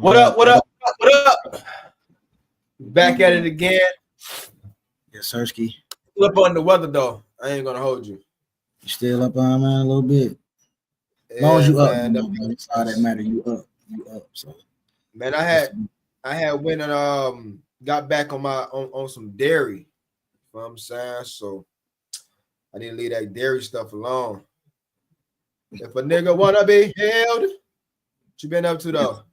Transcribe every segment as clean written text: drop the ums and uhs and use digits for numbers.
What up? What up? What up? Back at it again. Yes, Sirski. Still up on the weather though. I ain't gonna hold you. You still up on, man, a little bit. As long as you up, man, that's all that matter. You up. So, man, I had went and got back on some dairy. You know what I'm saying? So I need to leave that dairy stuff alone. If a nigga wanna be held, what you been up to though?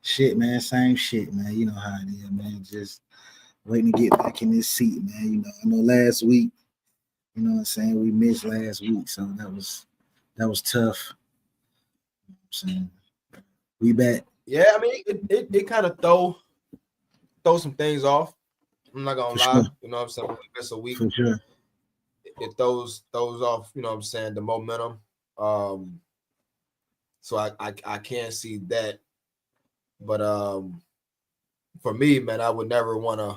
Shit, man, same shit, man. You know how it is, man. Just waiting to get back in this seat, man. You know, I know last week, you know what I'm saying, we missed last week, so that was tough. You know what I'm saying? We back. Yeah, I mean it kind of throw some things off. I'm not gonna lie, sure. You know what I'm saying? It's a week. For sure. It throws off, you know what I'm saying, the momentum. So I can't see that. But for me, man, I would never want to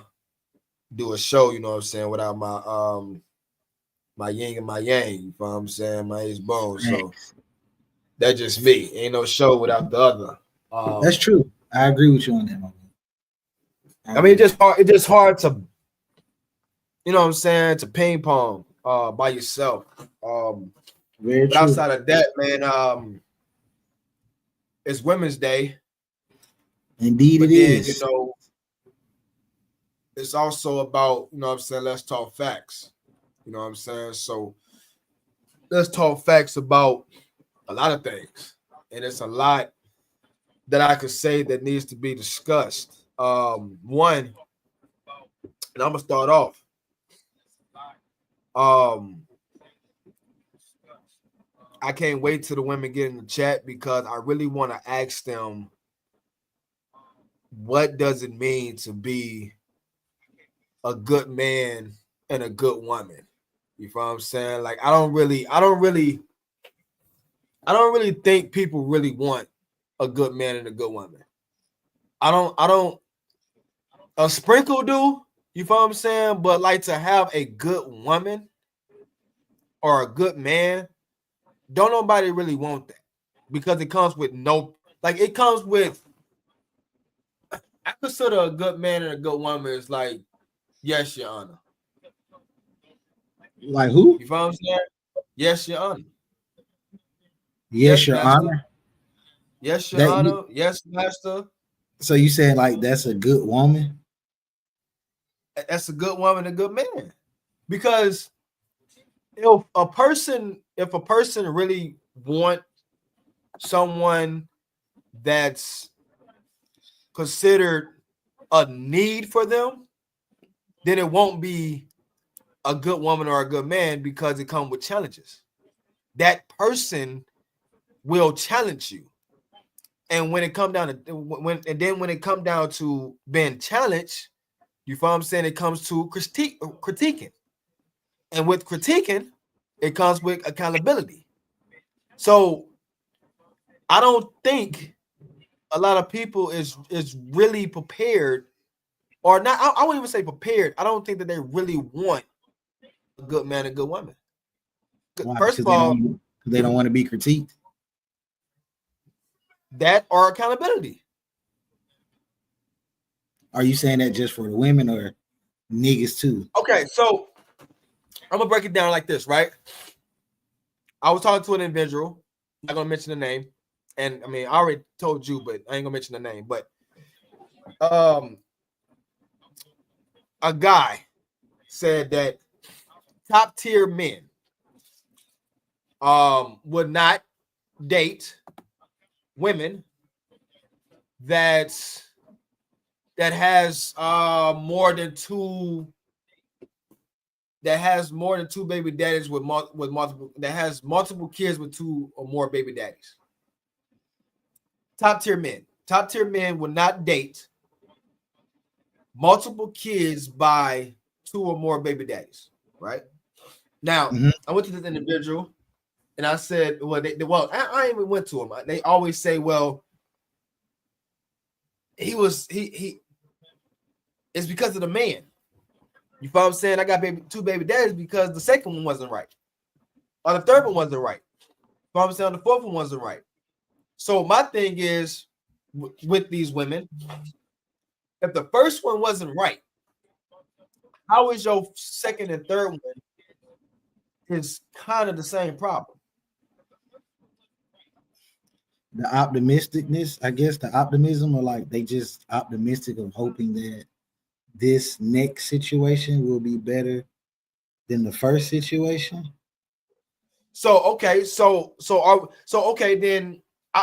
do a show, you know what I'm saying, without my yin and my yang, you know what I'm saying, my ace bone. So that's just me. Ain't no show without the other. That's true. I agree with you on that, man. I mean, it's just hard to, you know what I'm saying, to ping pong by yourself. Very but true. outside of that, man, it's Women's Day. Indeed, but it then, is. You know, it's also about, you know what I'm saying, let's talk facts. You know what I'm saying? So let's talk facts about a lot of things. And it's a lot that I could say that needs to be discussed. One, and I'm gonna start off. I can't wait till the women get in the chat because I really want to ask them, what does it mean to be a good man and a good woman? You know what I'm saying? Like I don't really think people really want a good man and a good woman. I don't a sprinkle do, you know what I'm saying? But like to have a good woman or a good man, don't nobody really want that because it comes with I consider a good man and a good woman is like, yes, Your Honor. Like who? You know what I'm saying? Yes, Your Honor. Yes, Your Honor. Yes, Your Honor. Yes, Master. So you saying like that's a good woman? That's a good woman, a good man. Because if a person really want someone that's considered a need for them, then it won't be a good woman or a good man because it comes with challenges. That person will challenge you. And when it come down to when it come down to being challenged, you know what I'm saying, it comes to critiquing. And with critiquing, it comes with accountability. So I don't think a lot of people is really prepared, or not. I won't even say prepared. I don't think that they really want a good man and good woman. Why? First of all, they don't want to be critiqued. That or accountability. Are you saying that just for the women or niggas too? Okay, so I'm gonna break it down like this, right? I was talking to an individual. I'm not gonna mention the name, and I mean I already told you, but I ain't gonna mention the name. But a guy said that top tier men would not date women that has more than two baby daddies with multiple, that has multiple kids with two or more baby daddies. Top tier men will not date multiple kids by two or more baby daddies, right? Now, I went to this individual and I said, I even went to him. They always say, well, he it's because of the man. You know what I'm saying? I got two baby daddies because the second one wasn't right. Or the third one wasn't right. You know what I'm saying? The fourth one wasn't right. So my thing is, with these women. If the first one wasn't right, how is your second and third one is kind of the same problem? The optimisticness, I guess, the optimism, or like they just optimistic of hoping that this next situation will be better than the first situation. So okay, okay then.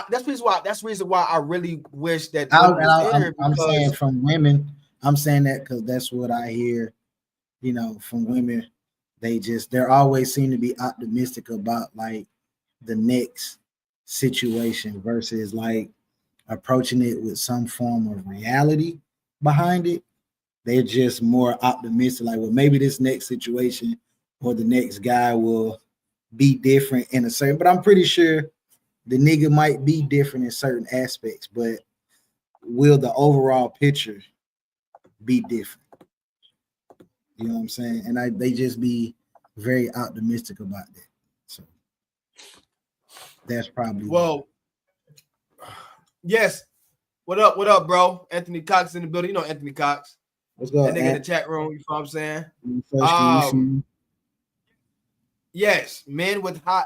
That's the reason why I really wish that Jordan was in here I'm saying because from women, I'm saying that because that's what I hear, from women. They're always seem to be optimistic about like the next situation versus like approaching it with some form of reality behind it. They're just more optimistic, like, well, maybe this next situation or the next guy will be different in a certain, but I'm pretty sure the nigga might be different in certain aspects, but will the overall picture be different? You know what I'm saying? And they just be very optimistic about that. So that's probably well, yes. What up, bro? Anthony Cox in the building. You know Anthony Cox. Let's go. That nigga in the chat room, you know what I'm saying? First, yes, men with high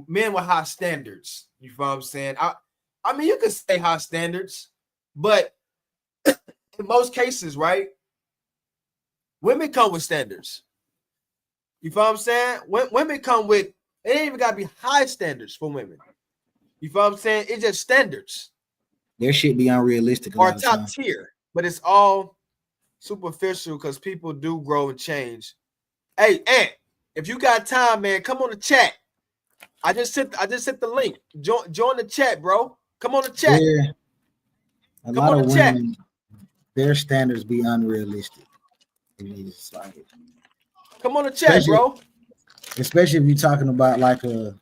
men with high standards. You know what I'm saying? I mean, you could say high standards, but in most cases, right? Women come with standards. You know what I'm saying? Women come with, it ain't even gotta be high standards for women. You know what I'm saying? It's just standards. Their shit be unrealistic or top tier, but it's all superficial because people do grow and change. Hey, Ant, if you got time, man, come on the chat. I just sent the link. Join the chat, bro. Come on the chat. A lot of women, their standards be unrealistic. It's like, come on the chat, bro. Especially if you're talking about like a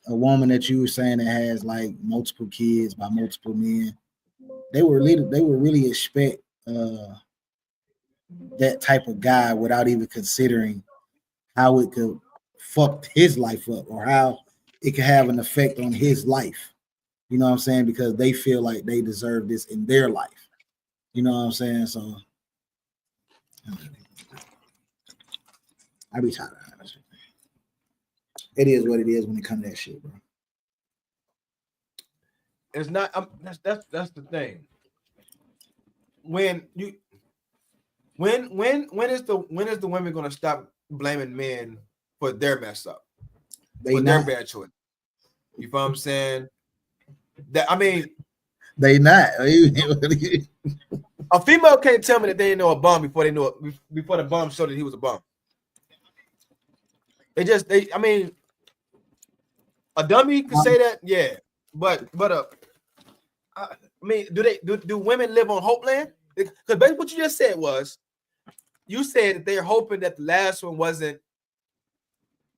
woman that you were saying that has like multiple kids by multiple men. They would really expect that type of guy without even considering how it could fuck his life up or how it could have an effect on his life. You know what I'm saying? Because they feel like they deserve this in their life. You know what I'm saying? So I be tired of that. It is what it is when it comes to that shit, bro. It's not. That's the thing. When is the women gonna stop blaming men for their mess up, for their bad choice? You know what I'm saying? That I mean, they not. A female can't tell me that they didn't know a bum before the bum showed that he was a bum. I mean, a dummy can say that, yeah, but I mean, do women live on hope land? Because basically what you just said was, you said that they're hoping that the last one wasn't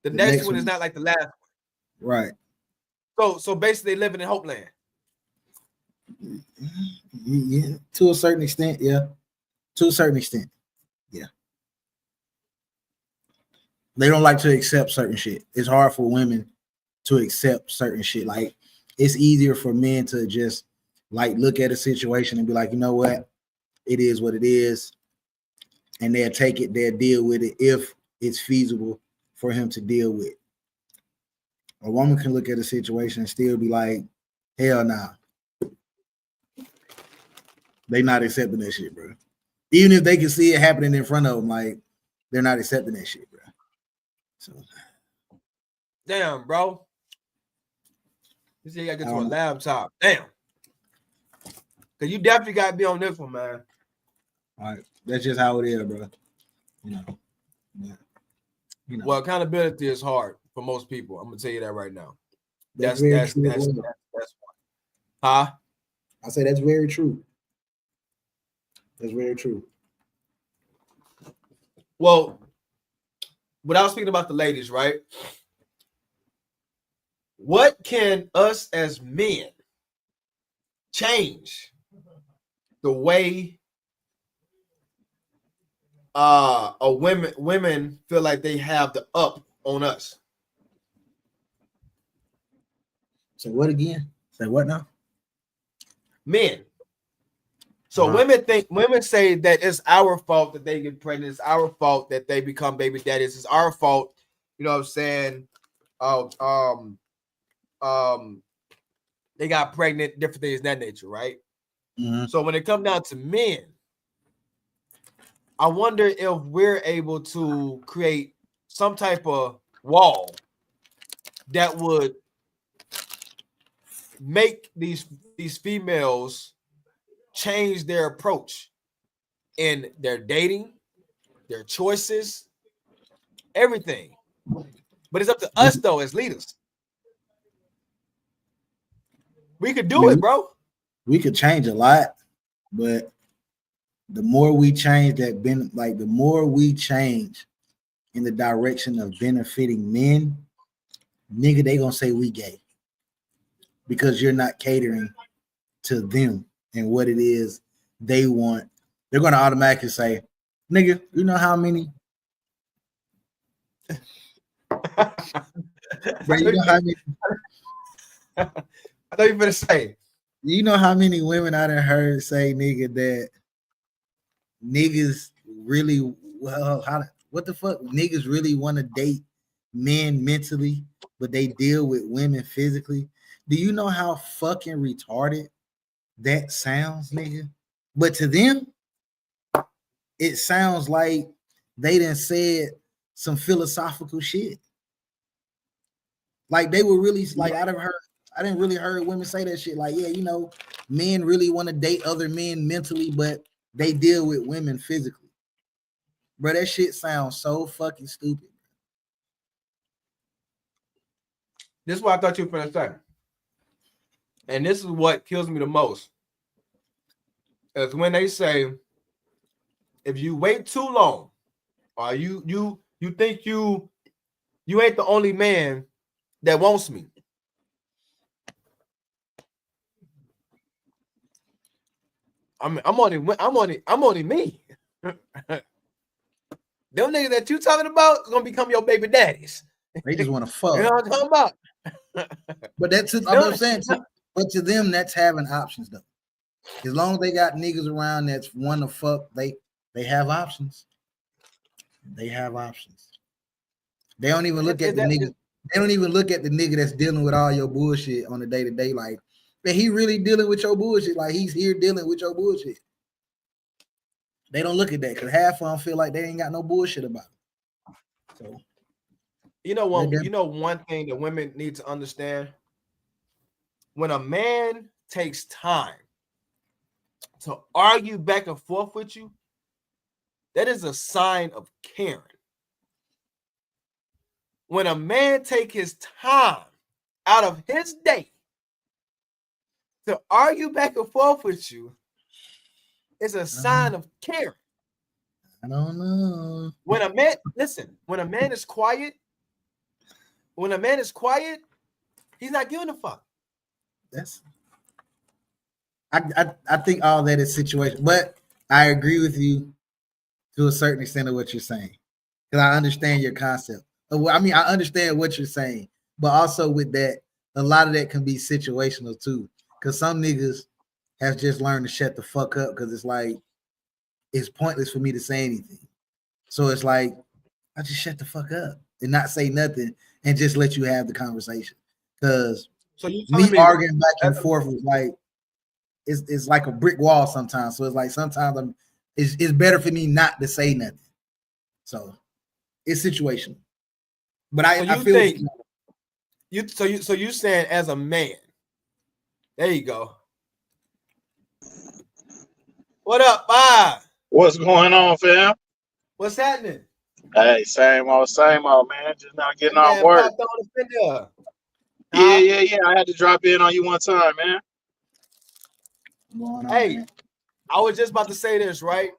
the next one is not like the last one. Right. So basically living in hope land. Yeah, to a certain extent, yeah. To a certain extent, yeah. They don't like to accept certain shit. It's hard for women to accept certain shit. Like, it's easier for men to just like look at a situation and be like, you know what, it is what it is, and they'll take it, they'll deal with it if it's feasible for him to deal with. A woman can look at a situation and still be like, hell nah. They not accepting that shit, bro. Even if they can see it happening in front of them, like, they're not accepting that shit, bro. So, damn, bro. You see, you gotta get to a laptop. Damn. Cause you definitely gotta be on this one, man. All right, that's just how it is, bro. You know. Yeah. You know. Well, accountability is hard for most people. I'm gonna tell you that right now. That's huh? I say that's very true. That's very true. Well, without speaking about the ladies, right? What can us as men change the way women feel like they have the up on us? So what again? Say what now? Men. So women say that it's our fault that they get pregnant. It's our fault that they become baby daddies. It's our fault. You know what I'm saying? They got pregnant, different things of that nature, right? Mm-hmm. So when it comes down to men, I wonder if we're able to create some type of wall that would make these females change their approach in their dating, their choices, everything. But it's up to us though as leaders. We could do it, bro. We could change a lot, but the more we change the more we change in the direction of benefiting men, nigga, they gonna say we gay because you're not catering to them and what it is they want. They're gonna automatically say, nigga, you know how many bro, you know how many I know you're gonna say. You know how many women I done heard say, nigga, that niggas really what the fuck? Niggas really want to date men mentally, but they deal with women physically. Do you know how fucking retarded that sounds, nigga? But to them, it sounds like they done said some philosophical shit. Like they were really like I didn't really heard women say that shit. Like, yeah, you know, men really want to date other men mentally, but they deal with women physically. Bro, that shit sounds so fucking stupid. This is what I thought you were gonna say. And this is what kills me the most. Is when they say, if you wait too long, or you think you ain't the only man that wants me. I'm only me. Them niggas that you talking about gonna become your baby daddies. They just want to fuck. You know what I'm talking about? But that's I'm saying, but to them, that's having options though. As long as they got niggas around that's want to fuck, they have options. They have options. They don't even look at the nigga. They don't even look at the nigga that's dealing with all your bullshit on a day to day. Like, man, he really dealing with your bullshit. Like he's here dealing with your bullshit. They don't look at that because half of them feel like they ain't got no bullshit about it. So, you know one thing that women need to understand: when a man takes time to argue back and forth with you, that is a sign of caring. When a man take his time out of his day to argue back and forth with you, it's a sign of caring. I don't know. When a man is quiet, he's not giving a fuck. I think all that is situation, but I agree with you to a certain extent of what you're saying because I understand your concept. I mean, I understand what you're saying, but also with that, a lot of that can be situational too. Because some niggas have just learned to shut the fuck up because it's like it's pointless for me to say anything. So it's like I just shut the fuck up and not say nothing and just let you have the conversation. Because me arguing back and forth was like it's like a brick wall sometimes. So it's like sometimes it's better for me not to say nothing. So it's situational. But I feel you saying as a man. There you go. What up, Bob? What's going on, fam? What's happening? Hey, same old, man. Just not getting on work. Yeah. I had to drop in on you one time, man. Hey, I was just about to say this, right?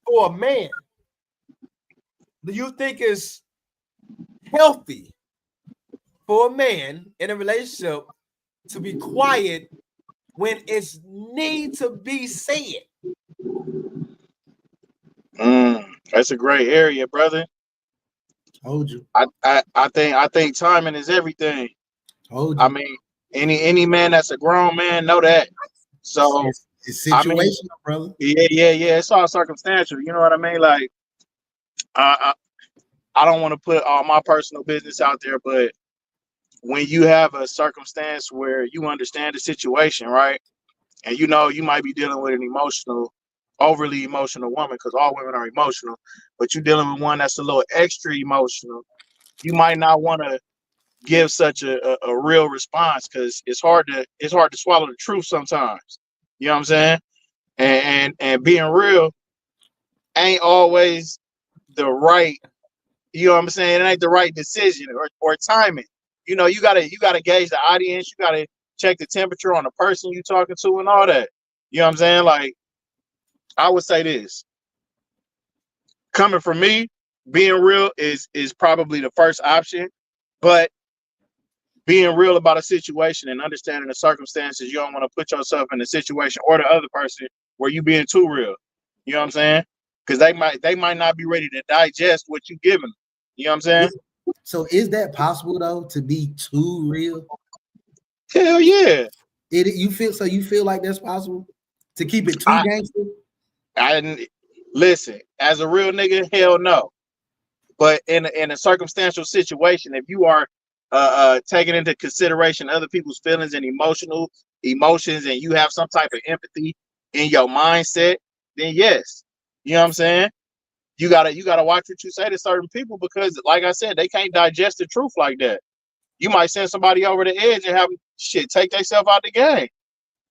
For a man, do you think it's healthy for a man in a relationship to be quiet when it's need to be said? That's a great area, brother. Told you. I think timing is everything. Told I you. mean, any man that's a grown man know that. So It's I mean, situational, brother. yeah. It's all circumstantial. You know what I mean? Like, I I don't want to put all my personal business out there, but when you have a circumstance where you understand the situation, right, and you know you might be dealing with an overly emotional woman, because all women are emotional, but you're dealing with one that's a little extra emotional. You might not want to give such a real response because it's hard to swallow the truth sometimes. You know what I'm saying? And being real ain't always the right, you know what I'm saying? It ain't the right decision or timing. You gotta gauge the audience, you gotta check the temperature on the person you talking to and all that. You know what I'm saying? Like, I would say this. Coming from me, being real is probably the first option, but being real about a situation and understanding the circumstances, you don't want to put yourself in a situation or the other person where you being too real. You know what I'm saying? Because they might not be ready to digest what you giving them. You know what I'm saying? So is that possible though, to be too real? Hell yeah. You feel like that's possible to keep it too I gangster? I didn't listen, as a real nigga, hell no. But in a circumstantial situation, if you are taking into consideration other people's feelings and emotions, and you have some type of empathy in your mindset, then yes. You know what I'm saying? You gotta watch what you say to certain people, because like I said, they can't digest the truth like that. You might send somebody over the edge and have them shit take themselves out the game.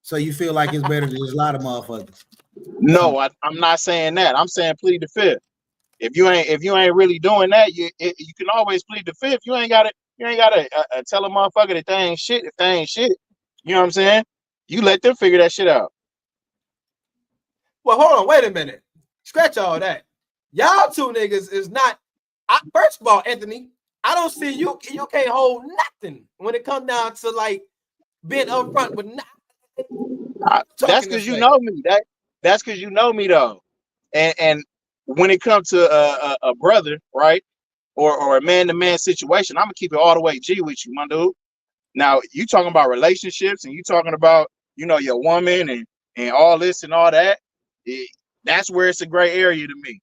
So you feel like it's better to just lie to motherfuckers? No, I'm not saying that. I'm saying plead the fifth. If you ain't really doing that, you can always plead the fifth. You ain't gotta tell a motherfucker that they ain't shit if they ain't shit. You know what I'm saying? You let them figure that shit out. Well, hold on, wait a minute. Scratch all that. Y'all two niggas is not. First of all, Anthony, I don't see you. You can't hold nothing when it comes down to like being upfront with That's talking because this you way. know me. That's because you know me though. And when it comes to a brother, right, or a man to man situation, I'm gonna keep it all the way G with you, my dude. Now you talking about relationships, and you talking about your woman and all this and all that. That's where it's a gray area to me.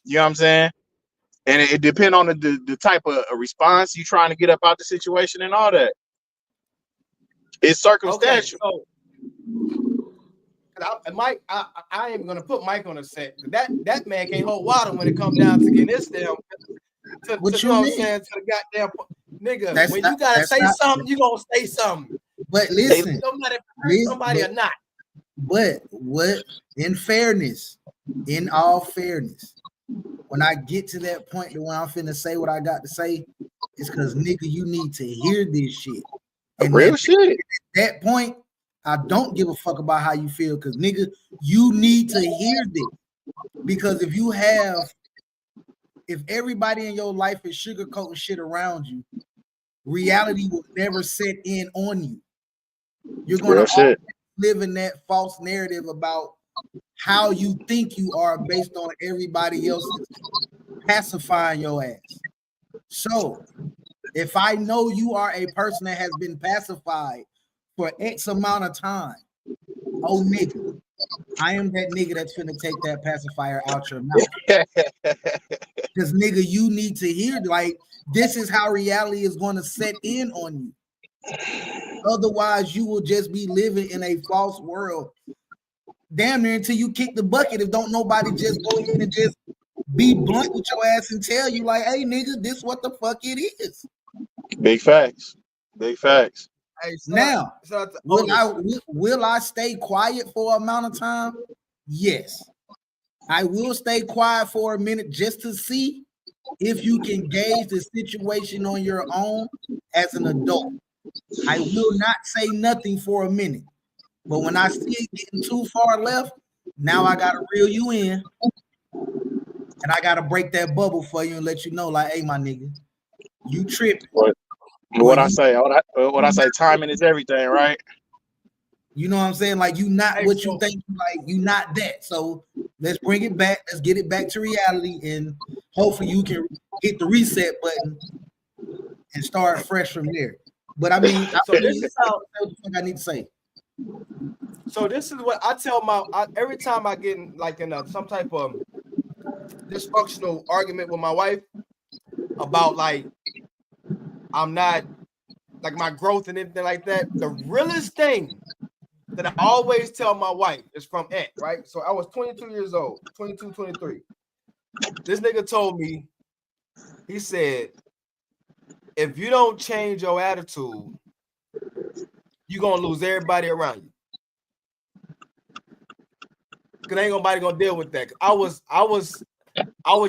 You know what I'm saying? And it depends on the type of response you trying to get up out the situation and all that. It's Okay, circumstantial. so Mike, I am gonna put Mike on the set. That man can't hold water when it comes down to getting this damn to What you know you what I'm mean? saying, to the goddamn nigga. That's When not. you gotta That's say not. something, you gonna say something. But Hey, listen, No matter if it hurt somebody or not. but what? In fairness, in all fairness, when I get to that point to when I'm finna say what I got to say, it's because nigga, you need to hear this shit. And real at shit. that point, I don't give a fuck about how you feel, because nigga, you need to hear this. Because if everybody in your life is sugarcoating shit around you, reality will never set in on you. You're gonna Real always shit. live in that false narrative about how you think you are based on everybody else's pacifying your ass. So if I know you are a person that has been pacified for X amount of time, oh nigga, I am that nigga that's finna take that pacifier out your mouth. Because nigga, you need to hear, like, this is how reality is going to set in on you. Otherwise, you will just be living in a false world, damn near until you kick the bucket. If don't nobody just go in and just be blunt with your ass and tell you, like, hey nigga, this what the fuck it is. Big facts. Big facts. Hey, Now, will Otis. I stay quiet for an amount of time? Yes. I will stay quiet for a minute just to see if you can gauge the situation on your own as an adult. I will not say nothing for a minute. But when I see it getting too far left, now I gotta reel you in, and I gotta break that bubble for you and let you know, like, hey, my nigga, you tripping, What or what I say? What I say? Timing is everything, right? you know what I'm saying? Like, you not Hey, what you so think, like, you not that. So let's bring it back. Let's get it back to reality, and hopefully you can hit the reset button and start fresh from there. But I mean, So this is how. what the fuck I need to say. So this is what I tell every time I get in, like in some type of dysfunctional argument with my wife about like I'm not like my growth and anything like that. The realest thing that I always tell my wife is from Ant, right? So I was 22 years old, 22, 23. This nigga told me, he said, if you don't change your attitude, you're gonna lose everybody around you. Cause ain't nobody gonna deal with that. I was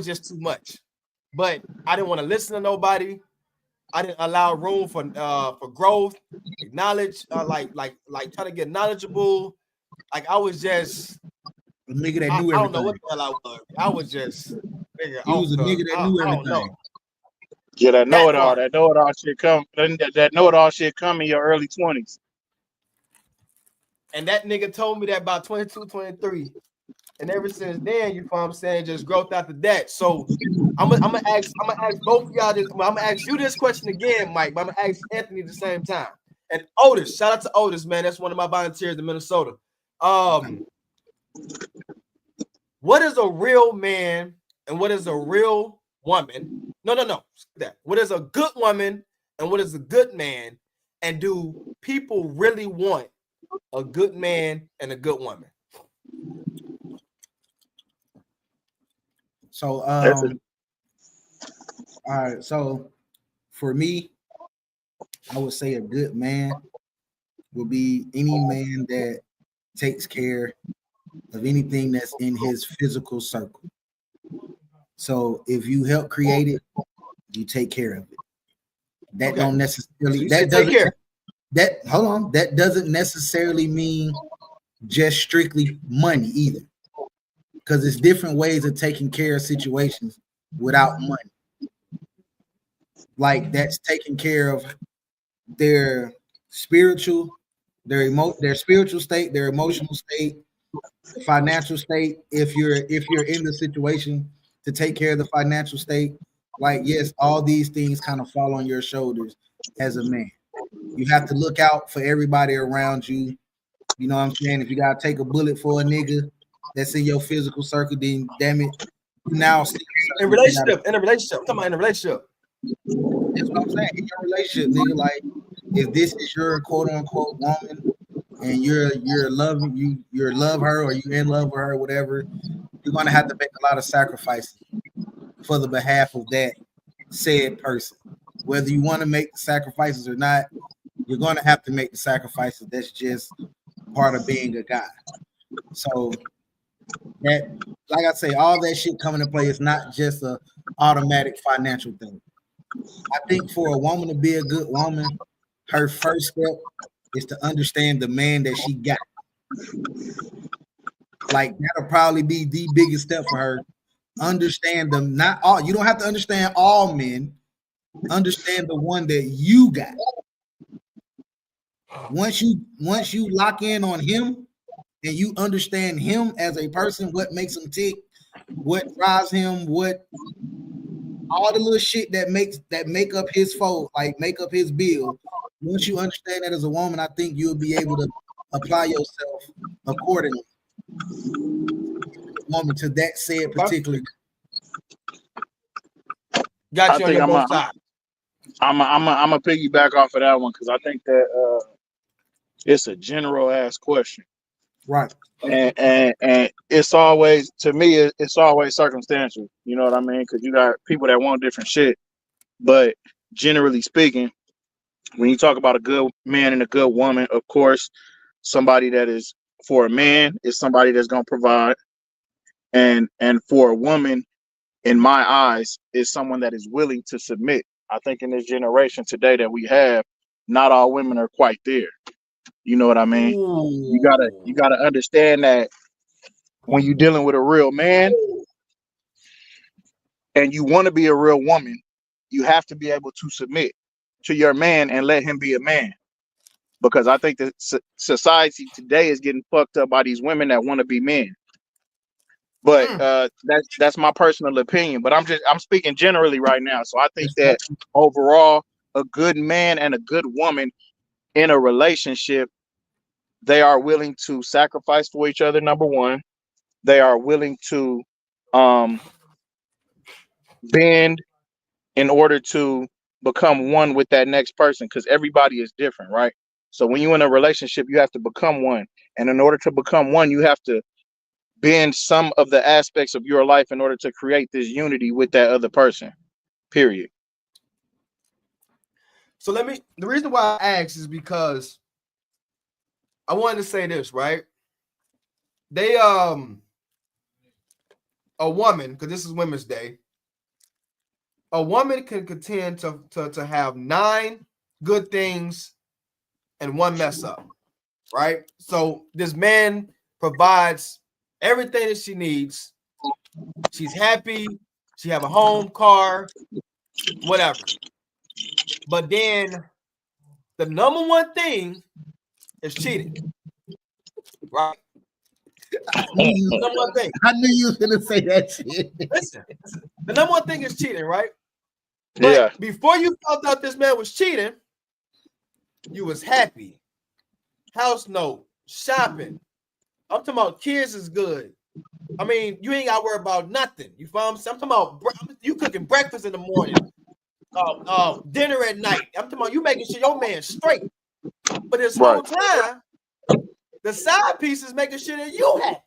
just too much. But I didn't want to listen to nobody. I didn't allow room for growth, knowledge, like trying to get knowledgeable. Like I was just A nigga that knew everything. I don't know what the hell I was. I was just nigga. He was a nigga that knew everything. I don't know. Yeah, that know it all shit come. That know it all shit come in your early 20s. And that nigga told me that about 22, 23. And ever since then, you know what I'm saying, just growth after that. So I'm gonna ask both of y'all this. I'm gonna ask you this question again, Mike, but I'm gonna ask Anthony at the same time. And Otis, shout out to Otis, man. That's one of my volunteers in Minnesota. What is a real man and what is a real woman? No. What is a good woman and what is a good man? And do people really want a good man and a good woman? So all right, so for me, I would say a good man will be any man that takes care of anything that's in his physical circle. So if you help create it, you take care of it. That don't necessarily that doesn't necessarily mean just strictly money either. Because it's different ways of taking care of situations without money. Like that's taking care of their spiritual, their spiritual state, their emotional state, financial state. If you're in the situation to take care of the financial state, like yes, all these things kind of fall on your shoulders as a man. You have to look out for everybody around you. You know what I'm saying? If you gotta take a bullet for a nigga that's in your physical circle, then damn it, you now in a relationship. I'm talking about in a relationship. That's what I'm saying. In your relationship, nigga, like if this is your quote unquote woman and you're loving you love her or you're in love with her, whatever, you're gonna have to make a lot of sacrifices for the behalf of that said person. Whether you want to make the sacrifices or not, you're gonna have to make the sacrifices. That's just part of being a guy. So that, like I say, all that shit coming into play is not just a automatic financial thing. I think for a woman to be a good woman, her first step is to understand the man that she got. Like that'll probably be the biggest step for her. Understand them, not all. You don't have to understand all men. Understand the one that you got. Once you lock in on him and you understand him as a person, what makes him tick, what drives him, what all the little shit that make up his fold, like make up his bill. Once you understand that as a woman, I think you'll be able to apply yourself accordingly. Woman to that said particular. Got you on your both sides. I'm a piggyback off of that one because I think that it's a general ass question, right? And it's always, to me, it's always circumstantial. You know what I mean? Because you got people that want different shit, but generally speaking, when you talk about a good man and a good woman, of course, somebody that is for a man is somebody that's gonna provide, and for a woman, in my eyes, is someone that is willing to submit. I think in this generation today that we have, not all women are quite there. You know what I mean? Ooh. You gotta understand that when you're dealing with a real man and you want to be a real woman, you have to be able to submit to your man and let him be a man. Because I think that society today is getting fucked up by these women that want to be men. But that's my personal opinion. But I'm speaking generally right now. So I think that overall, a good man and a good woman in a relationship, they are willing to sacrifice for each other. Number one, they are willing to um, bend in order to become one with that next person, because everybody is different, right? So when you're in a relationship, you have to become one. And in order to become one, you have to bend some of the aspects of your life in order to create this unity with that other person. Period. So the reason why I asked is because I wanted to say this, right? They a woman, because this is Women's Day, a woman can contend to have 9 good things and 1 mess up, right? So this man provides everything that she needs. She's happy. She have a home, car, whatever. But then the number one thing is cheating, right? Number one thing. I knew you was gonna say that shit. Listen, the number one thing is cheating, right? But Yeah. before you found out this man was cheating, you was happy. House note, shopping. I'm talking about kids is good. I mean, you ain't got to worry about nothing. You feel what I'm saying? I'm talking about you cooking breakfast in the morning, dinner at night. I'm talking about you making sure your man straight. But this whole time, the side piece is making sure that you happy.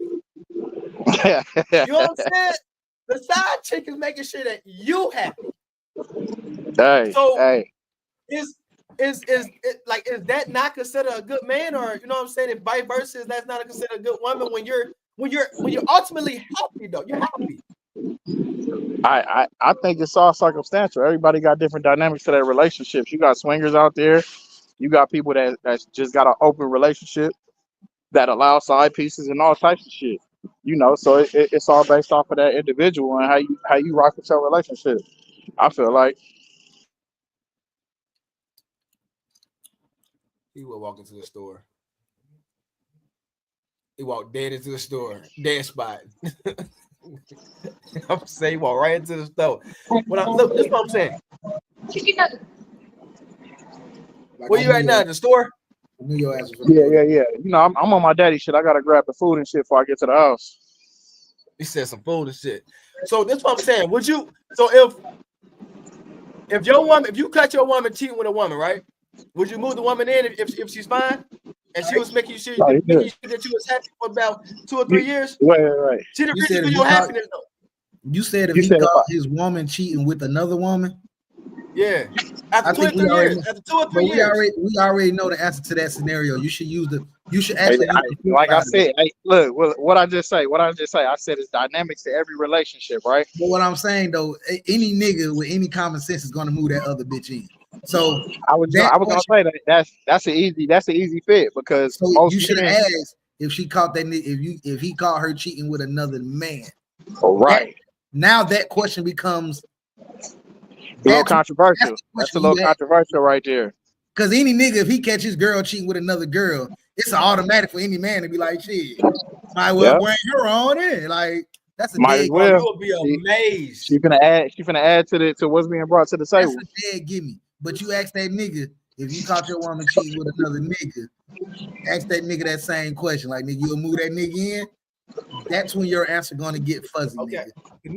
You know what I'm saying? The side chick is making sure that you happy. Hey, so hey. Is that not considered a good man, or you know what I'm saying? If vice versa, that's not considered a good woman when you're ultimately happy though. You're happy. I think it's all circumstantial. Everybody got different dynamics to their relationships. You got swingers out there. You got people that's just got an open relationship that allow side pieces and all types of shit. You know, so it's all based off of that individual and how you rock with your relationship. I feel like He will walk into the store. He walked dead into the store, dead spot. I'm saying he walked right into the store. Look, this is what I'm saying. Where you at now? At the store? Yeah. You know, I'm on my daddy shit. I gotta grab the food and shit before I get to the house. He said some food and shit. So this is what I'm saying. Would you? So if your woman, if you catch your woman cheating with a woman, right? Would you move the woman in if she's fine and she was making sure that you was happy for about 2 or 3 years? Right. See the reason for your happiness though. You said if he caught his woman cheating with another woman. Yeah. After 2 or 3 years. After 2 or 3 years. We already know the answer to that scenario. You should actually like I said, hey, look, what I just say. I said it's dynamics to every relationship, right? But what I'm saying though, any nigga with any common sense is gonna move that other bitch in. So I was gonna say that's an easy fit because so you should ask if she caught that nigga, if he caught her cheating with another man. Right. Now that question becomes a little controversial. That's a little controversial right there. Because any nigga, if he catch his girl cheating with another girl, it's an automatic for any man to be like, shit, might well bring her on in. Like that's a might dead as well. You will be amazed. She's gonna add to what's being brought to the table. That's a dead gimme. But you ask that nigga if you caught your woman cheating with another nigga, ask that nigga that same question. Like, nigga, you'll move that nigga in. That's when your answer gonna get fuzzy. Okay, the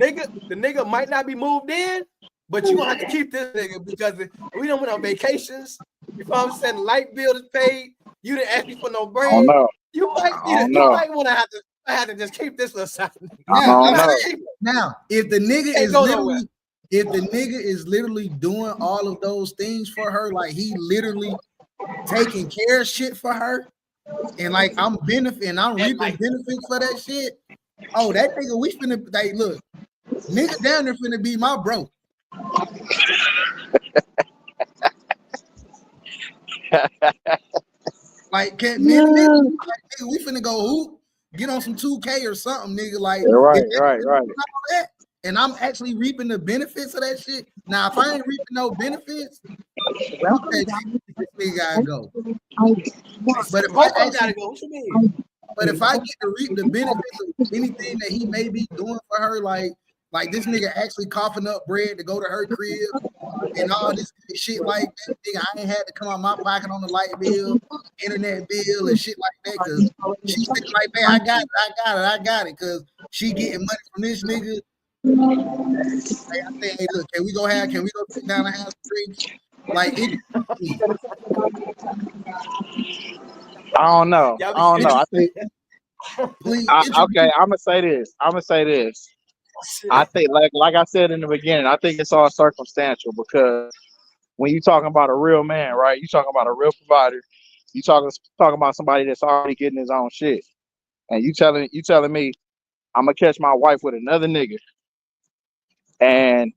nigga might not be moved in, but you gonna have to keep this nigga because we don't went on vacations. You know what I'm saying? Light bill is paid. You didn't ask me for no break. You might want to have to just keep this aside. Now, if the nigga is literally doing all of those things for her, like he literally taking care of shit for her, and like I'm reaping benefits for that shit. Oh, that nigga, we finna like look, nigga down there finna be my bro. Like, nigga, we finna go hoop, get on some 2K or something, nigga. Like, right. And I'm actually reaping the benefits of that shit. Now, if I ain't reaping no benefits, this nigga gotta go. But if I get to reap the benefits of anything that he may be doing for her, like Like this nigga actually coughing up bread to go to her crib and all this shit like that. Nigga, I ain't had to come out my pocket on the light bill, internet bill, and shit like that. Cause she said like, man, I got it. Cause she getting money from this nigga. Like I said, hey, look, can we go sit down and have some drinks? Like it. I don't know. I think. Please, Okay, I'm gonna say this. I think, like I said in the beginning, I think it's all circumstantial because when you talking about a real man, right? You talking about a real provider. You talking about somebody that's already getting his own shit, and you telling me I'm gonna catch my wife with another nigga, and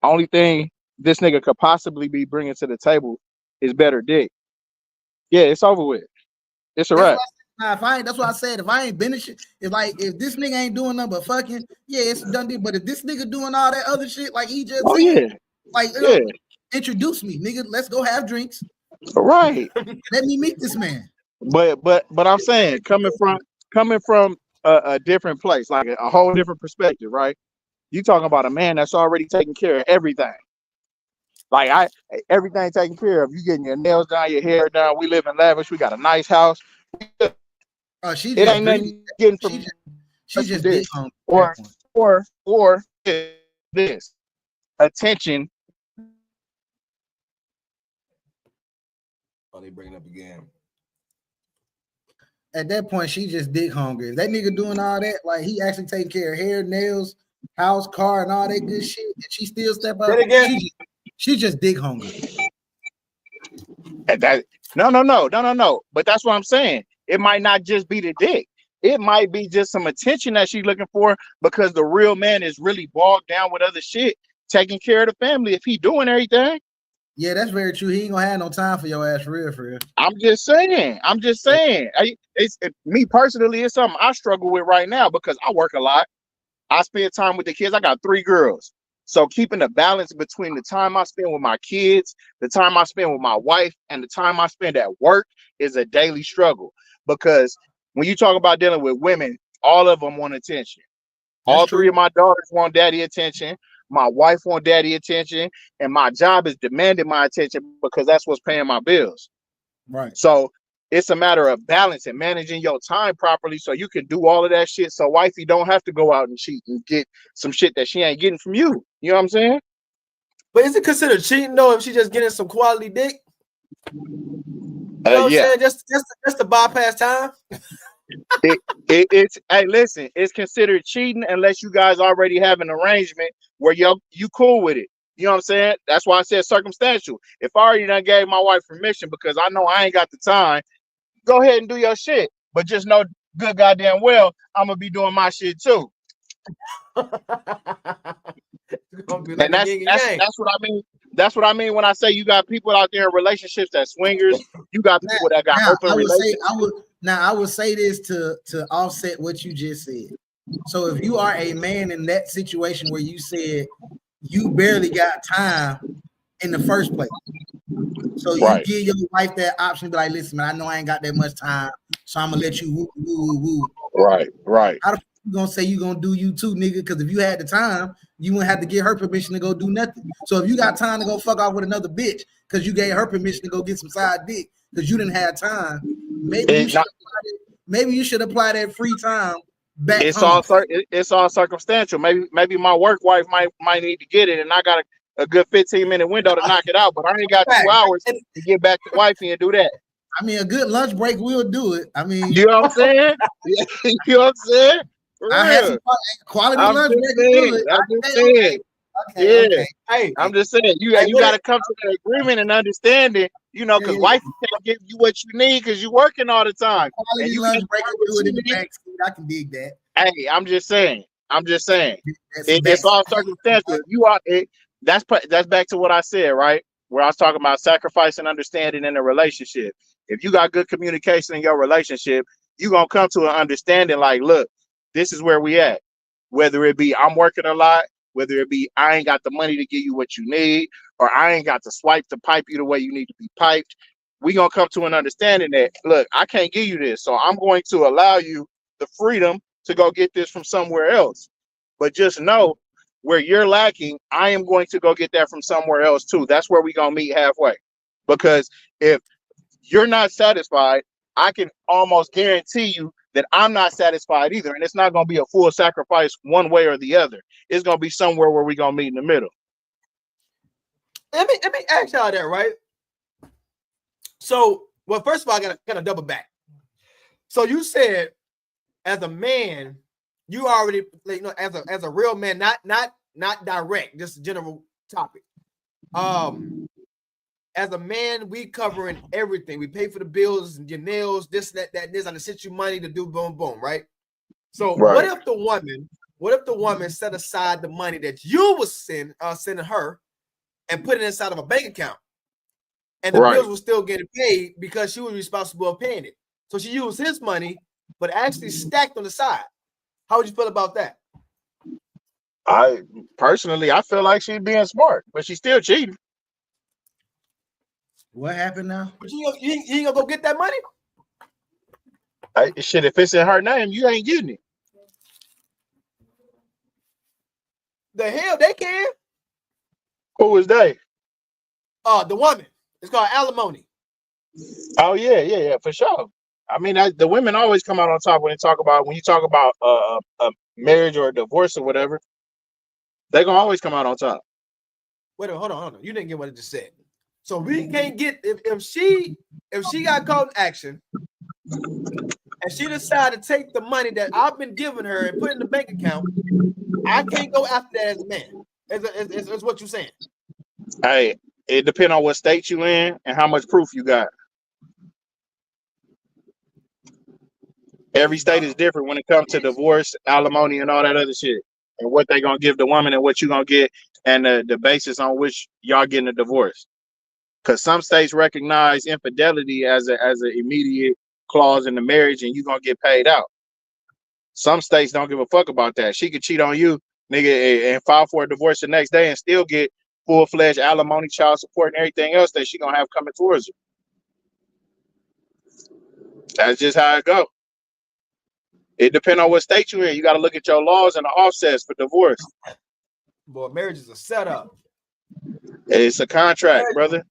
only thing this nigga could possibly be bringing to the table is better dick. Yeah, it's over with. It's a wrap. That's what I said. If I ain't been shit, if this nigga ain't doing nothing but fucking, yeah, it's done deal. But if this nigga doing all that other shit, like he just said, yeah, introduce me, nigga. Let's go have drinks. Right. Let me meet this man. But I'm saying coming from a different place, like a whole different perspective, right? You talking about a man that's already taking care of everything. Like everything taken care of. You getting your nails done, your hair done. We live in lavish. We got a nice house. It ain't nothing getting from she just this or this attention. Oh, they bring it up again. At that point, she just dick hungry. If that nigga doing all that, like he actually taking care of hair, nails, house, car, and all that good shit, and she still step up. She just dick hungry. No. But that's what I'm saying. It might not just be the dick. It might be just some attention that she's looking for because the real man is really bogged down with other shit, taking care of the family. If he doing everything. Yeah, that's very true. He ain't gonna have no time for your ass for real. I'm just saying. Me personally, it's something I struggle with right now because I work a lot. I spend time with the kids. I got 3 girls. So keeping the balance between the time I spend with my kids, the time I spend with my wife, and the time I spend at work is a daily struggle. Because when you talk about dealing with women, all of them want attention. All 3 of my daughters want daddy attention. My wife want daddy attention. And my job is demanding my attention because that's what's paying my bills. Right. So it's a matter of balance and managing your time properly so you can do all of that shit. So wifey don't have to go out and cheat and get some shit that she ain't getting from you. You know what I'm saying? But is it considered cheating though if she just getting some quality dick? You know what I'm saying? Just to bypass time. It's hey, listen, it's considered cheating unless you guys already have an arrangement where you cool with it. You know what I'm saying? That's why I said circumstantial. If I already done gave my wife permission because I know I ain't got the time, go ahead and do your shit. But just know good goddamn well I'm gonna be doing my shit too. Like and that's what I mean. That's what I mean when I say you got people out there in relationships that swingers. You got people that got open relationships. I would say this to offset what you just said. So if you are a man in that situation where you said you barely got time in the first place, so you give your wife that option, be like, listen, man, I know I ain't got that much time, so I'm gonna let you woo. Right. How the fuck you gonna say you gonna do you too, nigga? Because if you had the time, you wouldn't have to get her permission to go do nothing. So if you got time to go fuck off with another bitch because you gave her permission to go get some side dick because you didn't have time, maybe you should apply that free time back home. It's all circumstantial. Maybe my work wife might need to get it, and I got a good 15-minute window to knock it out, but I ain't got 2 hours to get back to wifey and do that. I mean, a good lunch break will do it. I mean, you know what I'm saying? You know what I'm saying? I had some quality lunch break. I'm just saying. Okay. Hey, I'm just saying you got to come to an agreement and understanding. You know, because wife can't give you what you need because you're working all the time. Quality and you lunch break do it in the backseat. I can dig that. Hey, I'm just saying. It's all circumstantial. You are it. That's back to what I said, right? Where I was talking about sacrifice and understanding in a relationship. If you got good communication in your relationship, you're going to come to an understanding like, look, this is where we at. Whether it be I'm working a lot, whether it be I ain't got the money to give you what you need, or I ain't got to swipe to pipe you the way you need to be piped, we going to come to an understanding that, look, I can't give you this. So I'm going to allow you the freedom to go get this from somewhere else. But just know where you're lacking, I am going to go get that from somewhere else too. That's where we're going to meet halfway. Because if you're not satisfied, I can almost guarantee you that I'm not satisfied either. And it's not going to be a full sacrifice one way or the other. It's going to be somewhere where we're going to meet in the middle. Let me ask y'all that, right? So, well, first of all, I gotta double back. So you said, as a man, you already, like, you know, as a real man, not direct, just a general topic. As a man, we covering everything. We pay for the bills and your nails, this, that, this, and to send you money to do boom, boom, right? So what if the woman set aside the money that you was sending her and put it inside of a bank account, and the bills were still getting paid because she was responsible for paying it? So she used his money, but actually stacked on the side. How would you feel about that? I personally feel like she's being smart, but she's still cheating. What happened now? But you ain't gonna go get that money? Shit, if it's in her name, you ain't getting it. The hell they can. Who is they? The woman. It's called alimony. Oh yeah, for sure. I mean, the women always come out on top when you talk about a marriage or a divorce or whatever. They're gonna always come out on top. Wait a minute, hold on. You didn't get what I just said. So we can't get if she got caught in action and she decided to take the money that I've been giving her and put it in the bank account, I can't go after that as a man. Is what you're saying. Hey, it depends on what state you in and how much proof you got. Every state is different when it comes to divorce, alimony, and all that other shit, and what they gonna give the woman and what you gonna get, and the basis on which y'all getting a divorce. Because some states recognize infidelity as an immediate clause in the marriage, and you gonna get paid out. Some states don't give a fuck about that. She could cheat on you, nigga, and file for a divorce the next day and still get full-fledged alimony, child support, and everything else that she gonna have coming towards her. That's just how it go. It depends on what state you're in. You got to look at your laws and the offsets for divorce. Boy, marriage is a setup. It's a contract, brother.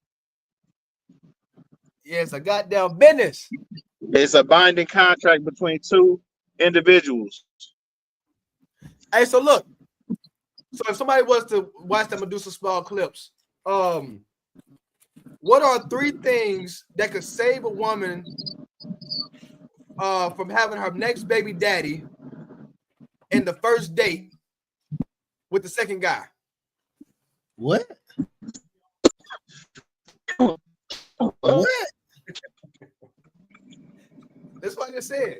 Yeah, it's a goddamn business. It's a binding contract between two individuals. Hey, so look. So if somebody was to watch them and do some small clips, what are 3 things that could save a woman from having her next baby daddy in the first date with the second guy? What? What? That's what I just said.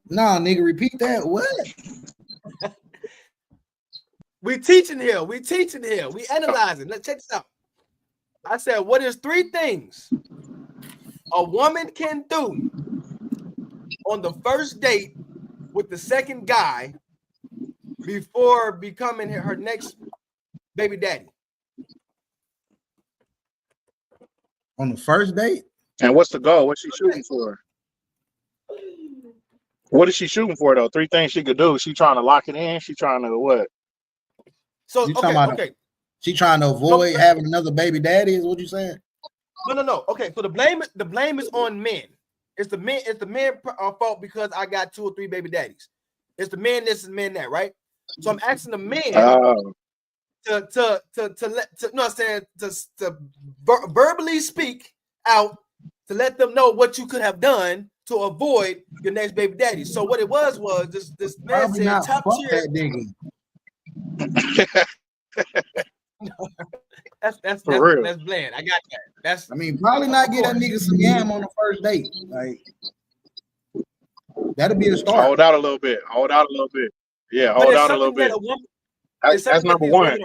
Nah, nigga, repeat that. What? We teaching here. We analyzing. Let's check this out. I said, what is 3 things a woman can do on the first date with the second guy before becoming her next baby daddy? On the first date? And what's the goal? What's she shooting for? What is she shooting for, though? 3 things she could do. She trying to lock it in? She trying to what? So, okay. She trying to avoid having another baby daddy, is what you saying? No. Okay, so the blame is on men. It's the men fault because I got 2 or 3 baby daddies. It's the men this and men that, right? So I'm asking the men to verbally speak out to let them know what you could have done to avoid your next baby daddy. So what it was this man Probably said top tier. That's real. That's bland. I got that. Probably not get that nigga some yam on the first date. Like, that'll be a start. Hold out a little bit. Yeah, hold out a little bit. That's number one.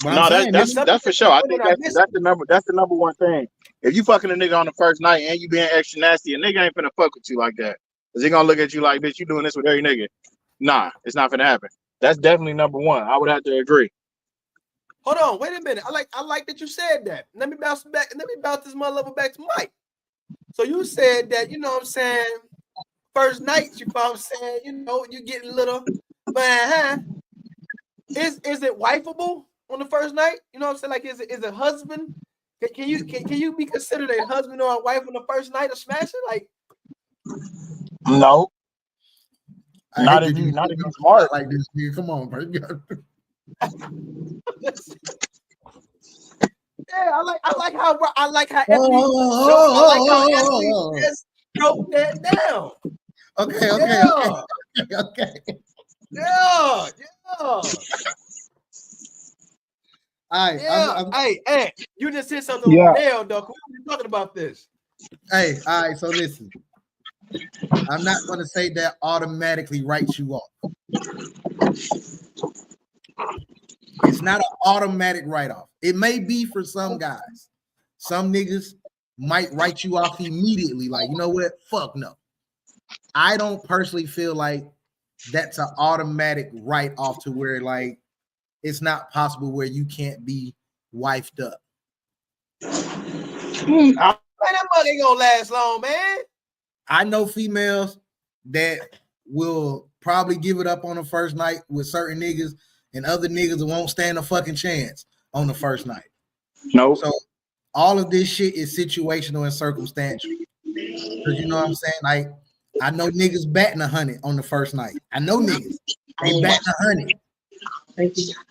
That's for sure. I think that's the number one thing. If you fucking a nigga on the first night and you being extra nasty, a nigga ain't finna fuck with you like that. Cause he gonna look at you like, bitch, you doing this with every nigga. Nah, it's not finna happen. That's definitely number one. I would have to agree. Hold on, wait a minute. I like that you said that. Let me bounce this mother back to Mike. So you said that, you know what I'm saying, first night, you know what I'm saying, you know, you getting a little, man, is it wifeable on the first night? You know what I'm saying? Like, is it husband? Can you be considered a husband or a wife on the first night of smashing? Like, No, I not hate if that you you not if you smart smart. like this, nigga. Come on, bro. yeah, I like how Anthony Oh, I like how Anthony oh. just broke that down. Okay. Yeah, Okay. yeah, yeah, All right, yeah. Hey, you just hit something on Yeah. the nail, though. We've been talking about this. hey, all right. So listen, I'm not going to say that automatically writes you off. It's not an automatic write-off. It may be for some guys. Some niggas might write you off immediately. Like, you know what? Fuck no. I don't personally feel like that's an automatic write-off to where like it's not possible where you can't be wifed up. Man, that mug ain't gonna last long, man. I know females that will probably give it up on the first night with certain niggas, and other niggas that won't stand a fucking chance on the first night. Nope. So all of this shit is situational and circumstantial. Because you know what I'm saying? Like, I know niggas batting 100 on the first night. I know niggas. They batting 100.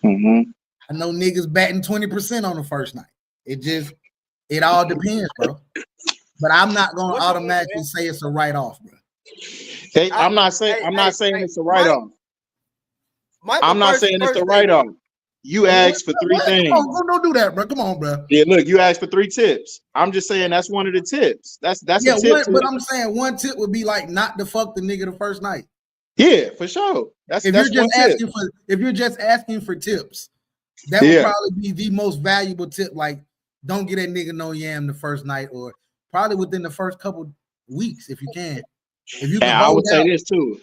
Mm-hmm. I know niggas batting 20% on the first night. It all depends, bro. But I'm not gonna What's your automatically say it's a write-off, bro. Hey, I'm not saying it's a write-off. I'm not saying it's a write-off. You asked for three things. Come on, don't do that, bro. Come on, bro. Yeah, look, you asked for 3 tips. I'm just saying that's one of the tips. That's Yeah, a tip. but I'm saying one tip would be like not to fuck the nigga the first night. Yeah, for sure. That's one tip. If you're just asking for tips, that would probably be the most valuable tip. Like, don't get that nigga no yam the first night, or probably within the first couple weeks if you can. If you can, I would say this too.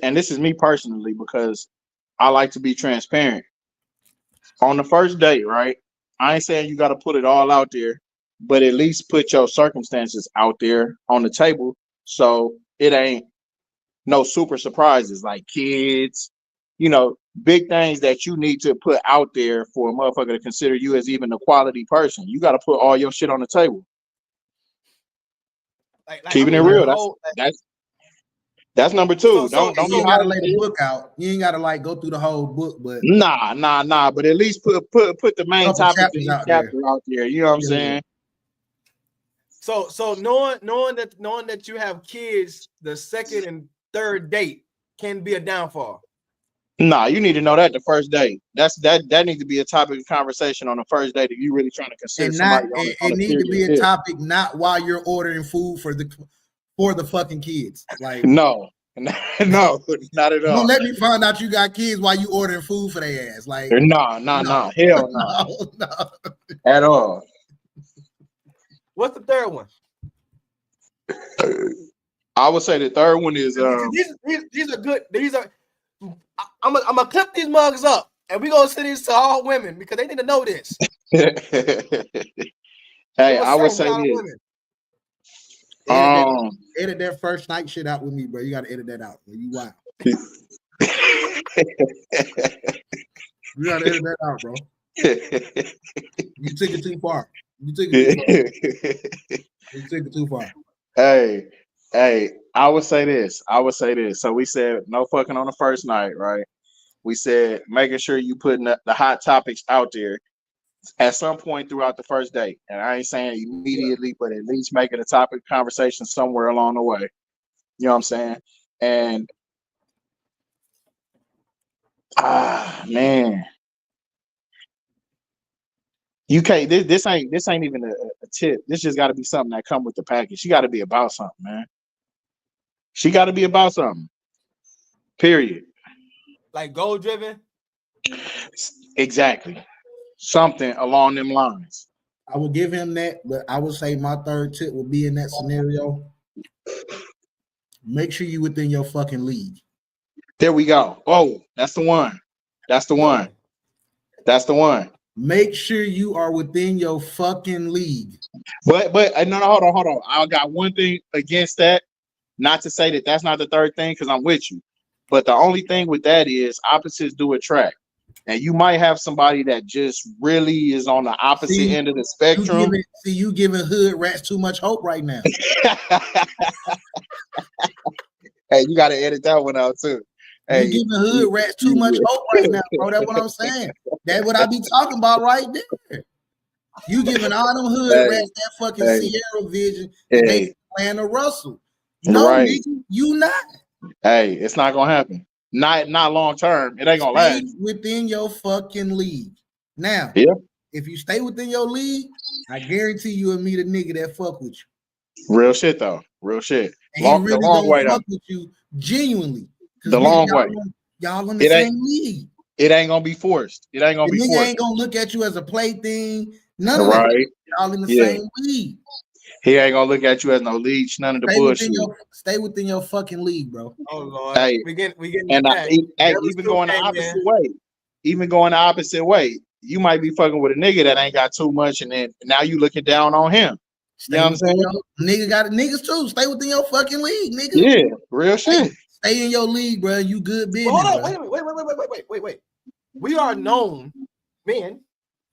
And this is me personally because I like to be transparent. On the first date, right? I ain't saying you got to put it all out there, but at least put your circumstances out there on the table, so it ain't no super surprises like kids, big things that you need to put out there for a motherfucker to consider you as even a quality person. You got to put all your shit on the table. Keeping it real. That's number 2. Don't you gotta lay the book out. You ain't gotta like go through the whole book, but nah. But at least put the main topic in each chapter out there. You know what I'm saying? So knowing that you have kids, the second and third date can be a downfall. Nah, you need to know that the first date. That needs to be a topic of conversation on the first date if you really trying to consider somebody. It needs to be a topic, not while you're ordering food for the fucking kids. Like no, not at all. Don't let me find out you got kids while you ordering food for their ass. Like no. Hell no. No. At all. What's the third one? I would say the third one is these are good. I'm gonna clip these mugs up and we're gonna send these to all women because they need to know this. Hey, I would say this. Edit that first night shit out with me, bro. You gotta edit that out. You wild. You gotta edit that out, bro. You took it too far. You took it too far. Hey, I would say this. So we said no fucking on the first night, right? We said making sure you putting the hot topics out there at some point throughout the first date. And I ain't saying immediately, but at least making a topic of conversation somewhere along the way. You know what I'm saying? And man. You can't. This ain't even a tip. This just got to be something that come with the package. She got to be about something, man. She got to be about something. Period. Like goal driven. Exactly. Something along them lines. I will give him that, but I would say my third tip would be in that scenario. Make sure you within your fucking league. There we go. Oh, that's the one. Make sure you are within your fucking league. But no, hold on. I got one thing against that. Not to say that that's not the third thing, because I'm with you. But the only thing with that is opposites do attract. And you might have somebody that just really is on the opposite end of the spectrum. You giving hood rats too much hope right now. Hey, you got to edit that one out too. Hey, you giving hood rats too much hope right now, bro. That's what I'm saying. That's what I be talking about right there. You giving all them hood rats that fucking Sierra vision that they playing a Russell. No, nigga, you not. Hey, it's not gonna happen. Not long term. It ain't gonna last. Stay within your fucking league. Now, if you stay within your league, I guarantee you will meet a nigga that fuck with you. Real shit though. Real shit. And he really gonna fuck with you genuinely. The long way. Y'all in the same league. It ain't gonna be forced. It ain't gonna be forced. Nigga ain't gonna look at you as a plaything. None of that. Y'all in the same league. He ain't gonna look at you as no leech. None of the bullshit. Stay within your fucking league, bro. Oh Lord. Hey, we get and even going the opposite way. Even going the opposite way. You might be fucking with a nigga that ain't got too much, and then now you looking down on him. You know what I'm saying? Nigga got niggas too. Stay within your fucking league, nigga. Yeah, real shit. Stay in your league, bro. You good business. Well, hold on, wait. We are known, men,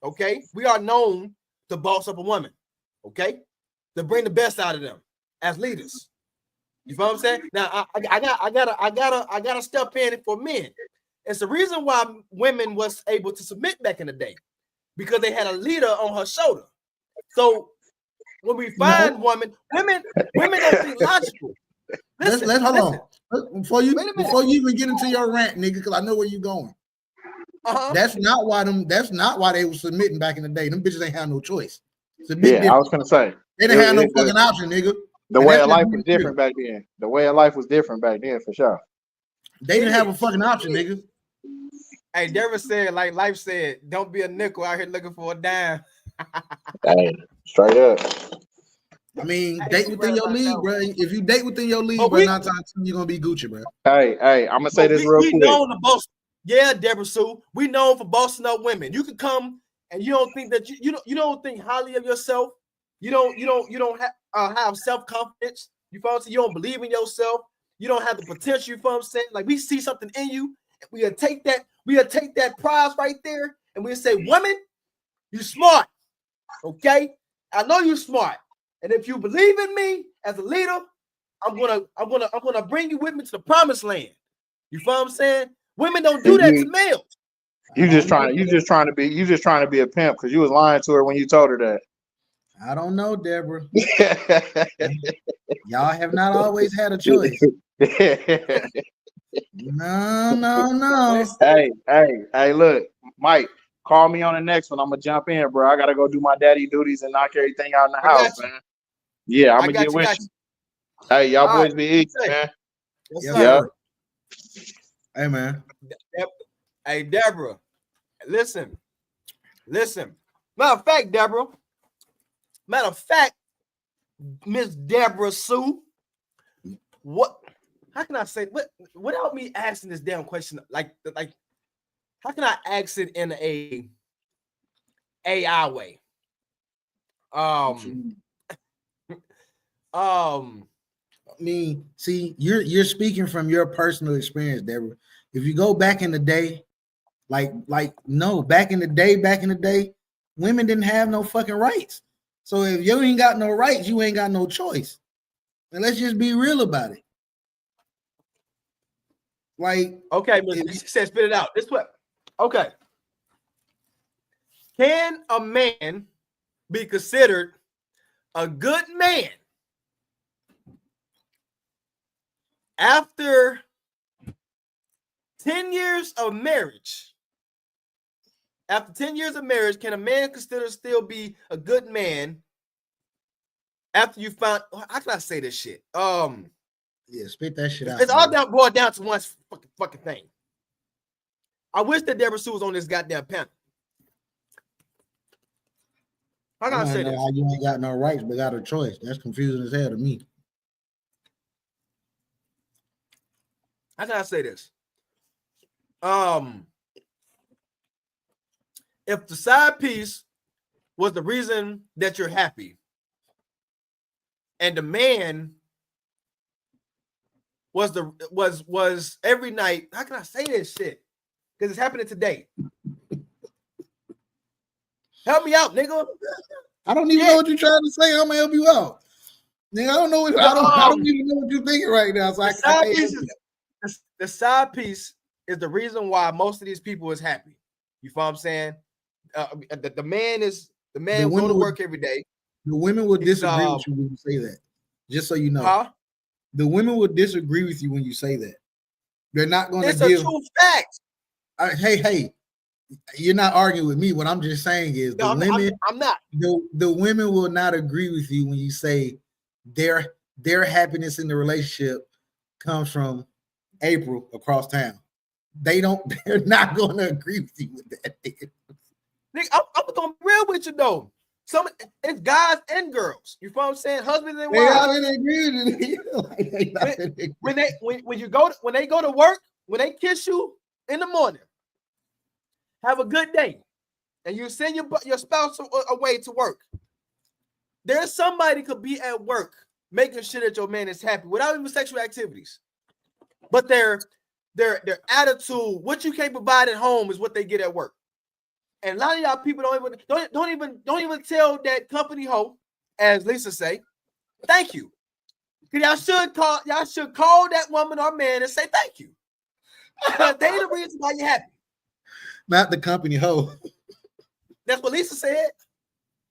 okay? We are known to boss up a woman, okay? To bring the best out of them as leaders. You feel what I'm saying? Now I gotta step in for men. It's the reason why women was able to submit back in the day, because they had a leader on her shoulder. So when we find women don't think logical. Listen, hold on. Before you even get into your rant, nigga, because I know where you're going. That's not why they were submitting back in the day. Them bitches ain't have no choice. I was gonna say they didn't have no fucking option, nigga. The way of life was different back then. The way of life was different back then for sure. They didn't have a fucking option, nigga. Hey, Deborah said, like Life said, don't be a nickel out here looking for a dime. Hey, straight up. I mean, date within your league, bro. If you date within your league, bro, 9 times 10 you're gonna be Gucci, bro. Hey, I'm gonna say this real quick. Known to boss. Yeah, Deborah Sue, we known for bossing up women. You can come and you don't think that you don't think highly of yourself. You don't have self-confidence. You feel what I'm saying? You don't believe in yourself. You don't have the potential. You feel what I'm saying? Like, we see something in you, and we'll take that prize right there, and we'll say, woman, you smart. Okay? I know you're smart. And if you believe in me as a leader, I'm gonna bring you with me to the promised land. You feel what I'm saying? Women don't do that to males. You just trying to be a pimp because you was lying to her when you told her that. I don't know, Deborah. Y'all have not always had a choice. No. Hey, look, Mike, call me on the next one. I'm gonna jump in, bro. I gotta go do my daddy duties and knock everything out in the house, man. Yeah, I'm gonna get with you. Hey, y'all boys be easy, man. Yeah. Hey, man. Hey, Deborah, listen. Matter of fact, Deborah. Miss Deborah Sue, how can I say what without me asking this damn question? Like how can I ask it in a AI way? I mean, see, you're speaking from your personal experience, Deborah. If you go back in the day, back in the day, women didn't have no fucking rights. So if you ain't got no rights, you ain't got no choice. And let's just be real about it. Like, okay, she said spit it out. This what? Okay. Can a man be considered a good man after 10 years of marriage? After 10 years of marriage, can a man still be a good man after you found? How can I say this shit? Yeah, spit that shit out. It's all boiled down to one fucking thing. I wish that Deborah Sue was on this goddamn panel. How can I say this? How you ain't got no rights but got a choice? That's confusing as hell to me. How can I say this? If the side piece was the reason that you're happy, and the man was every night. How can I say this shit? Because it's happening today. Help me out, nigga. I don't even know what you're trying to say. I'm gonna help you out. Nigga, I don't know what I don't even know what you're thinking right now. So the side piece is the reason why most of these people is happy. You feel what I'm saying? The man go to work every day. The women will disagree with you when you say that. Just so you know. Huh? The women will disagree with you when you say that. They're not going to give. It's a true fact. Hey, you're not arguing with me. What I'm just saying is I'm not. The women will not agree with you when you say their happiness in the relationship comes from April across town. They're not going to agree with you with that. Nigga, I'm gonna be real with you though. It's guys and girls. You feel what I'm saying? Husbands and wives. When they go to work, when they kiss you in the morning, have a good day, and you send your spouse away to work. There's somebody could be at work making sure that your man is happy without even sexual activities, but their attitude, what you can't provide at home, is what they get at work. And a lot of y'all people don't even tell that company hoe, as Lisa say, thank you. Y'all should call that woman or man and say thank you. They the reason why you're happy. Not the company hoe. That's what Lisa said.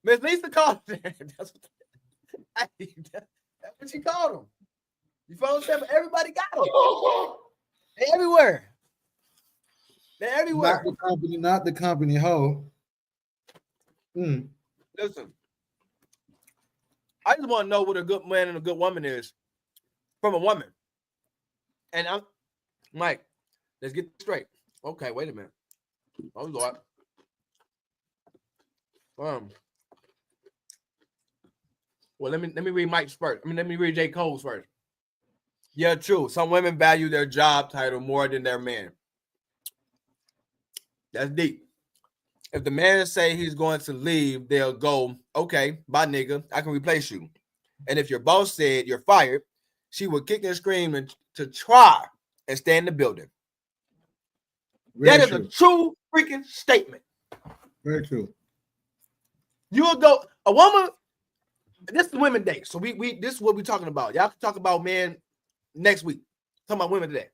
Miss Lisa called them. That's what she called them. You feel what I'm saying? But everybody got them. They everywhere. They're everywhere. Not the company hoe. Listen, I just want to know what a good man and a good woman is from a woman. And I'm Mike, let's get straight. Okay, wait a minute. Oh Lord. Well, let me read Mike's first. Let me read J. Cole's first. Yeah, true. Some women value their job title more than their man. That's deep. If the man say he's going to leave, they'll go, okay, bye, nigga. I can replace you. And if your boss said you're fired, she would kick and scream to try and stay in the building. That is a true freaking statement. Very true. You will go, a woman, this is Women Day. So we this is what we're talking about. Y'all can talk about men next week. Talking about women today.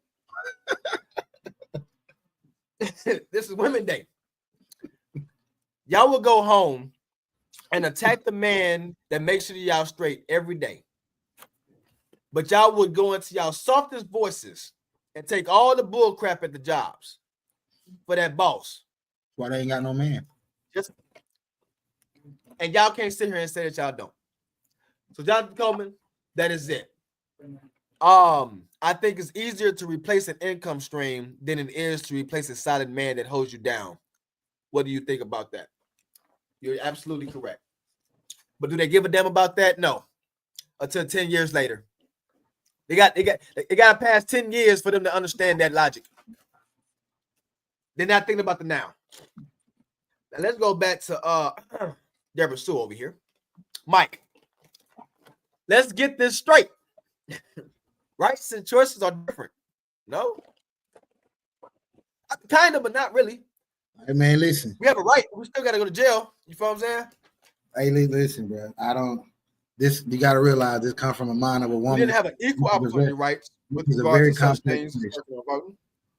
This is Women Day. Y'all will go home and attack the man that makes sure y'all straight every day. But y'all would go into y'all softest voices and take all the bull crap at the jobs for that boss. Why they ain't got no man? And y'all can't sit here and say that y'all don't. So Jonathan Coleman, that is it. I think it's easier to replace an income stream than it is to replace a solid man that holds you down. What do you think about that? You're absolutely correct. But do they give a damn about that? No. Until 10 years later. They got to pass 10 years for them to understand that logic. They're not thinking about the now. Now let's go back to Deborah Sue over here. Mike, let's get this straight. Rights and choices are different. No? Kind of, but not really. Hey, man, listen. We have a right. We still got to go to jail. You feel what I'm saying? Hey, listen, bro. You got to realize this comes from a mind of a woman. We didn't have an equal opportunity rights with regards to such things.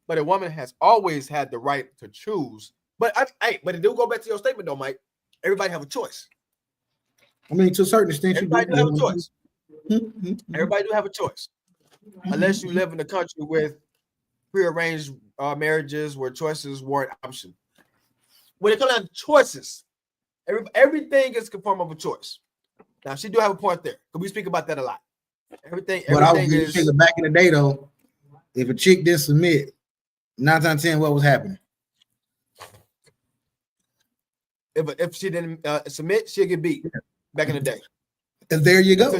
But a woman has always had the right to choose. But it do go back to your statement, though, Mike. Everybody have a choice. I mean, to a certain extent, everybody do have a choice. Everybody do have a choice. Unless you live in a country with prearranged marriages where choices weren't option. When it comes down to choices, everything is a form of a choice. Now, she do have a point there, because we speak about that a lot. Everything is back in the day, though. If a chick didn't submit, 9 times 10, what was happening? If she didn't submit, she'll get beat. Back in the day. And there you go.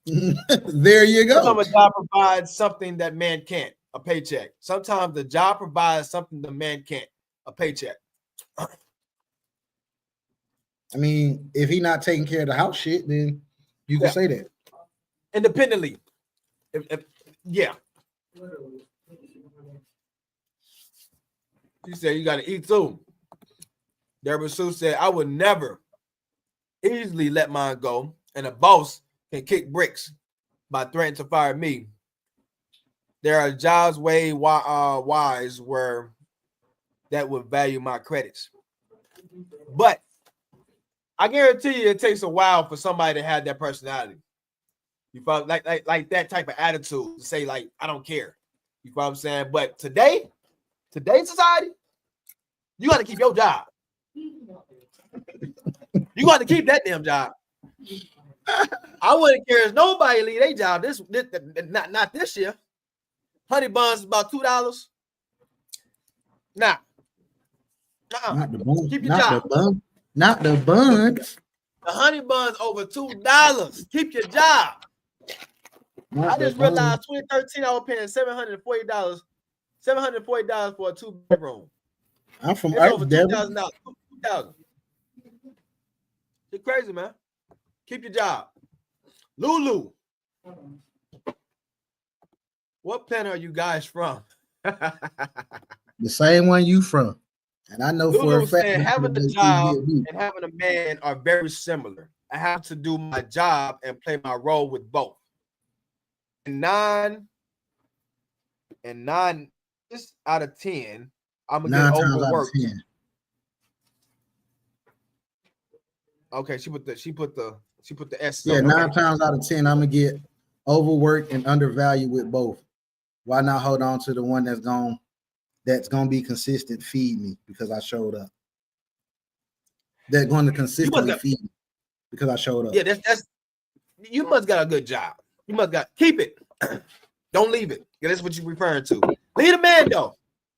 There you go. Sometimes a job provides something that man can't, a paycheck. Sometimes the job provides something the man can't, a paycheck. I mean, if he not taking care of the house shit, then you can say that. Independently. If Yeah. She said you gotta eat too. Deborah Sue said I would never easily let mine go, and a boss can kick bricks by threatening to fire me. There are jobs way wise where that would value my credits. But I guarantee you it takes a while for somebody to have that personality. You follow, like that type of attitude to say, like, I don't care. You follow what I'm saying? But today's society, you got to keep your job. You got to keep that damn job. I wouldn't care if nobody leave their job. This not this year. Honey buns is about $2. Nah. Not the bun. Keep your Not job. the bun. Not the buns. The honey buns over $2. Keep your job. I just realized 2013 I was paying $740. $740 for a 2-bedroom. I'm from It's over Earth, $2,000. $2,000. It's crazy, man. Keep your job. Lulu. What planet are you guys from? The same one you from. And I know for a fact said having a job and having a man are very similar. I have to do my job and play my role with both. And nine just out of 10, I'm gonna get overworked. Okay, she put the S. Yeah, 9 times out of 10, I'm gonna get overworked and undervalued with both. Why not hold on to the one that's gonna be consistent, feed me because I showed up. They're going to consistently feed me because I showed up. Yeah, that's you must got a good job. You must got keep it. Don't leave it. That's what you're referring to. Leave the man though.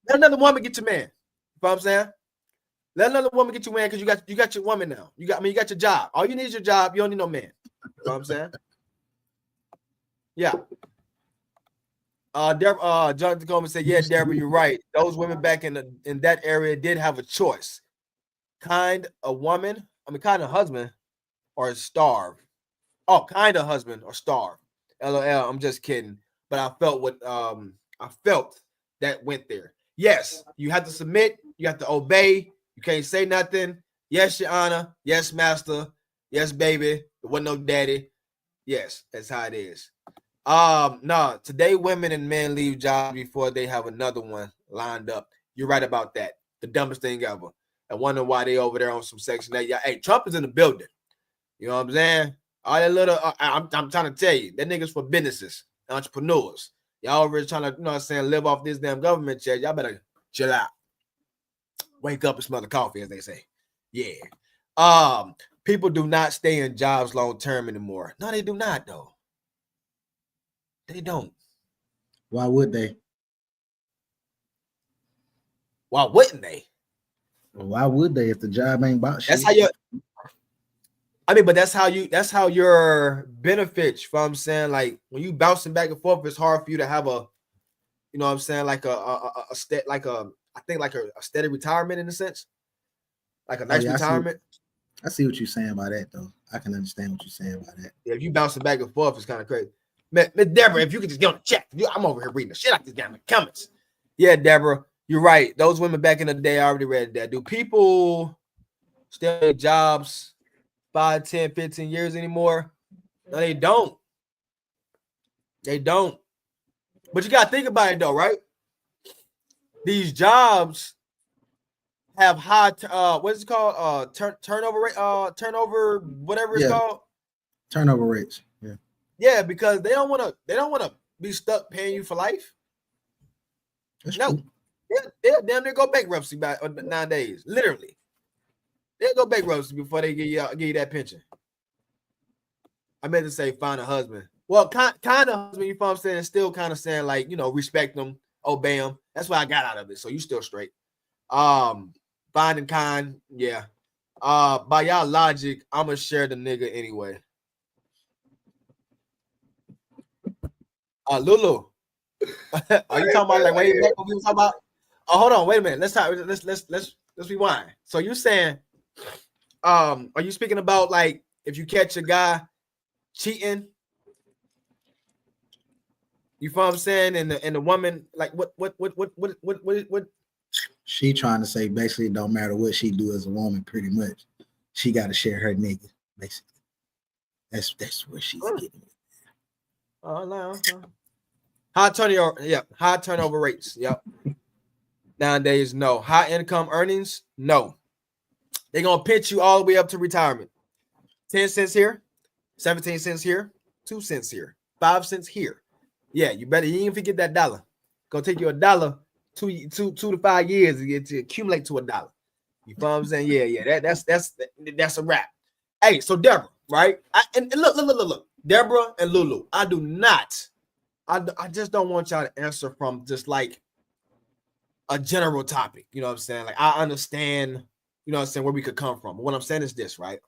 Let another woman get your man. You know what I'm saying? Let another woman get your man because you got your woman now. You got your job. All you need is your job. You don't need no man. You know what I'm saying? Yeah. Jonathan Coleman said, yeah, Deborah, you're right. Those women back in that area did have a choice. Kind of husband or starve. Oh, kind of husband or starve. LOL, I'm just kidding. But I felt that went there. Yes, you have to submit, you have to obey, you can't say nothing. Yes, Your Honor. Yes, Master. Yes, baby. There wasn't no daddy. Yes, that's how it is. No, today women and men leave jobs before they have another one lined up. You're right about that. The dumbest thing ever. I wonder why they over there on some Section 8. Yeah, hey, Trump is in the building. You know what I'm saying? All that little, I'm trying to tell you, that niggas for businesses, entrepreneurs. Y'all over here trying to, you know what I'm saying, live off this damn government check. Y'all better chill out. Wake up and smell the coffee, as they say. Yeah. People do not stay in jobs long term anymore. No, they do not, though. They don't. Why would they? Why wouldn't they? Well, why would they if the job ain't about shit? That's how your benefits. You know what I'm saying? Like when you bouncing back and forth, it's hard for you to have a, you know what I'm saying, like a steady retirement in a sense. Like a nice retirement. I see what you're saying by that, though. I can understand what you're saying by that. Yeah, if you bouncing back and forth, it's kind of crazy. Miss Deborah, if you could just get on the chat. I'm over here reading the shit out these damn comments. Yeah, Deborah, you're right. Those women back in the day, I already read that. Do people still have jobs 5, 10, 15 years anymore? No, they don't. They don't. But you got to think about it, though, right? These jobs have high, what is it called? Turnover rate, turnover, whatever it's called. Turnover rates. Yeah. Yeah, because they don't want to be stuck paying you for life. That's no, true. They'll damn near go bankruptcy by 9 days. Literally, they'll go bankruptcy before they give you that pension. I meant to say find a husband. Well, kind of husband. You know what I'm saying? Still kind of saying like, you know, respect them, obey them. That's what I got out of it. So you still straight. Finding kind, yeah. By y'all logic, I'm gonna share the nigga anyway. Lulu, are you talking about like way back when we were talking about? Oh, hold on, wait a minute. Let's rewind. So you saying, are you speaking about like if you catch a guy cheating? You feel what I'm saying? And the woman, like, what? She trying to say basically it don't matter what she do as a woman, pretty much. She got to share her nigga, basically. That's where she's getting it. Oh no. High turnover, high turnover rates. Yep. Nowadays, no. High income earnings, no. They're gonna pitch you all the way up to retirement. 10 cents here, 17 cents here, 2 cents here, 5 cents here. Yeah, you ain't forget that dollar. Gonna take you a dollar, two to 5 years to accumulate to a dollar. You feel what I'm saying? Yeah. That's a wrap. Hey, so Deborah, right? And look, Deborah and Lulu. I just don't want y'all to answer from just like a general topic. You know what I'm saying? Like, I understand, you know what I'm saying, where we could come from. But what I'm saying is this, right?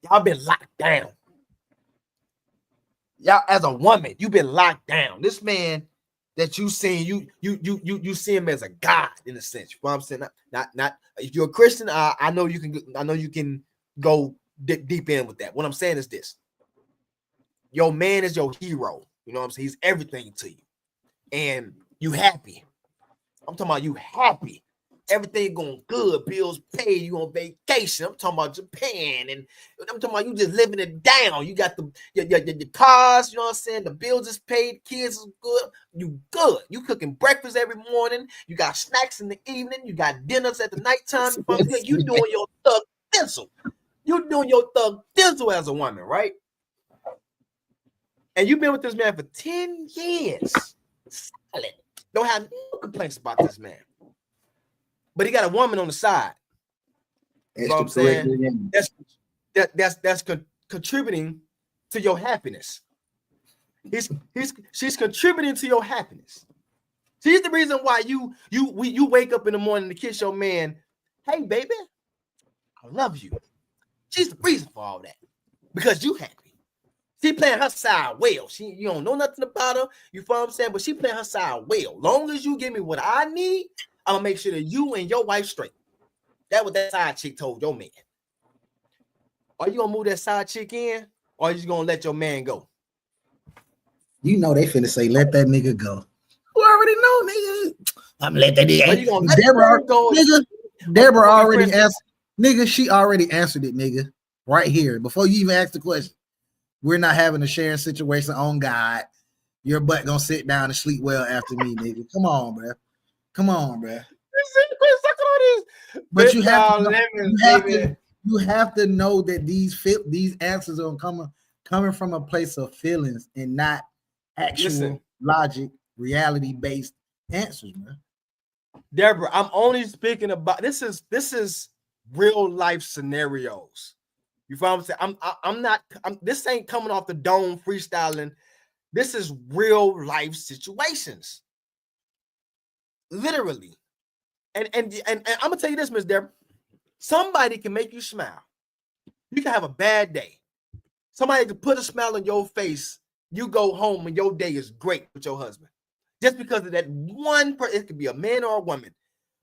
Y'all been locked down. Y'all, as a woman, you've been locked down. This man that you seen, you see him as a god in a sense. You know what I'm saying? Not if you're a Christian, I know you can go deep in with that. What I'm saying is this: your man is your hero. You know what I'm saying? He's everything to you, and you happy. I'm talking about you happy. Everything going good, bills paid, you on vacation. I'm talking about Japan, and I'm talking about you just living it down. You got your cars, you know what I'm saying? The bills is paid, kids is good. You good. You cooking breakfast every morning. You got snacks in the evening. You got dinners at the nighttime. You doing your thug thizzle. You doing your thug thizzle as a woman, right? And you've been with this man for 10 years. Solid. Don't have no complaints about this man. But he got a woman on the side. You know what I'm saying? That's contributing to your happiness. She's contributing to your happiness. She's the reason why you wake up in the morning to kiss your man. Hey, baby, I love you. She's the reason for all that. Because you happy. She playing her side well. You don't know nothing about her. You feel what I'm saying? But she playing her side well. Long as you give me what I need, I'm gonna make sure that you and your wife straight. That's what that side chick told your man. Are you gonna move that side chick in, or are you just gonna let your man go? You know they finna say, let that nigga go. You already know, nigga. I'm gonna let that nigga. Are you gonna let Deborah go? Nigga, Deborah already answered. Nigga, she already answered it, nigga. Right here. Before you even ask the question. We're not having a sharing situation on God. Your butt gonna sit down and sleep well after me, nigga. Come on, bro. Come on, bro. But you have to know that these answers are coming from a place of feelings and not actual logic, reality-based answers, man. Deborah, I'm only speaking about this is real life scenarios. You feel what I'm saying? This ain't coming off the dome freestyling. This is real life situations. Literally. And I'm gonna tell you this, Miss Deborah. Somebody can make you smile. You can have a bad day. Somebody can put a smile on your face. You go home and your day is great with your husband. Just because of that one person, it could be a man or a woman,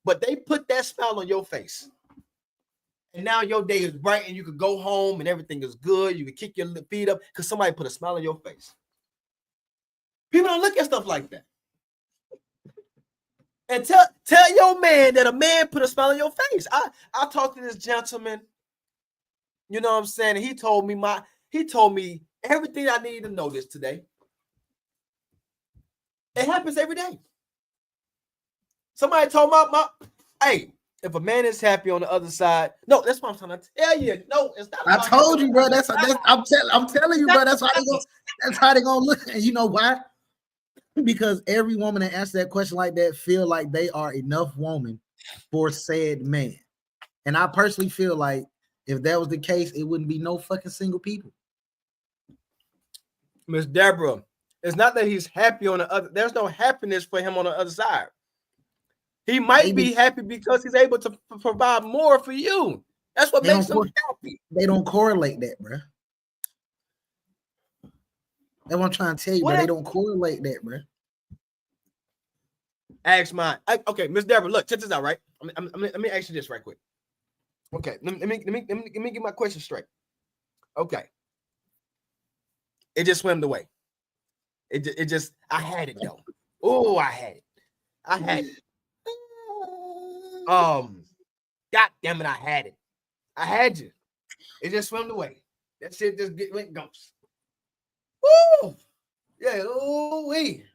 but they put that smile on your face. And now your day is bright and you could go home and everything is good. You can kick your feet up because somebody put a smile on your face. People don't look at stuff like that. And tell your man that a man put a smile on your face. I talked to this gentleman, you know what I'm saying? And he told me everything I need to know this today. It happens every day. Somebody told my hey, if a man is happy on the other side, no, that's what I'm trying to tell you. No, it's not. I told you, bro. I'm telling you, bro. That's how they gonna look. And you know why? Because every woman that answers that question like that feel like they are enough woman for said man. And I personally feel like if that was the case, it wouldn't be no fucking single people. Miss Deborah, it's not that he's happy on the other. There's no happiness for him on the other side. He might be happy because he's able to provide more for you. That's what makes him happy. They don't correlate that, bro. That's what I'm trying to tell you, but they don't correlate that, bro. Ask mine. Okay, Miss Deborah, look, check this out, right? Let me ask you this right quick. Okay, let me get my question straight. Okay. It just swam away. It just I had it though. Oh, I had it. I had it. God damn it, I had it. I had you. It just swam away. That shit just went ghost. Woo! Yeah, oh wait.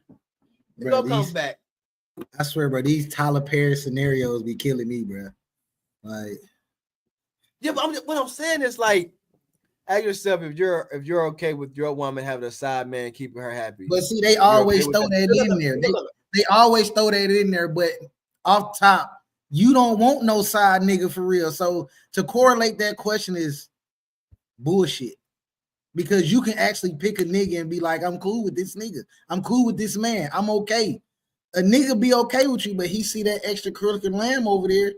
It gonna come back. I swear, bro, these Tyler Perry scenarios be killing me, bro. Like, yeah, but what I'm saying is like, ask yourself if you're okay with your woman having a side man keeping her happy. but see, they always throw that in there. They always throw that in there, but off top, you don't want no side nigga for real. So to correlate that question is bullshit. Because you can actually pick a nigga and be like, I'm cool with this nigga. I'm cool with this man. I'm okay. A nigga be okay with you, but he see that extra critical lamb over there.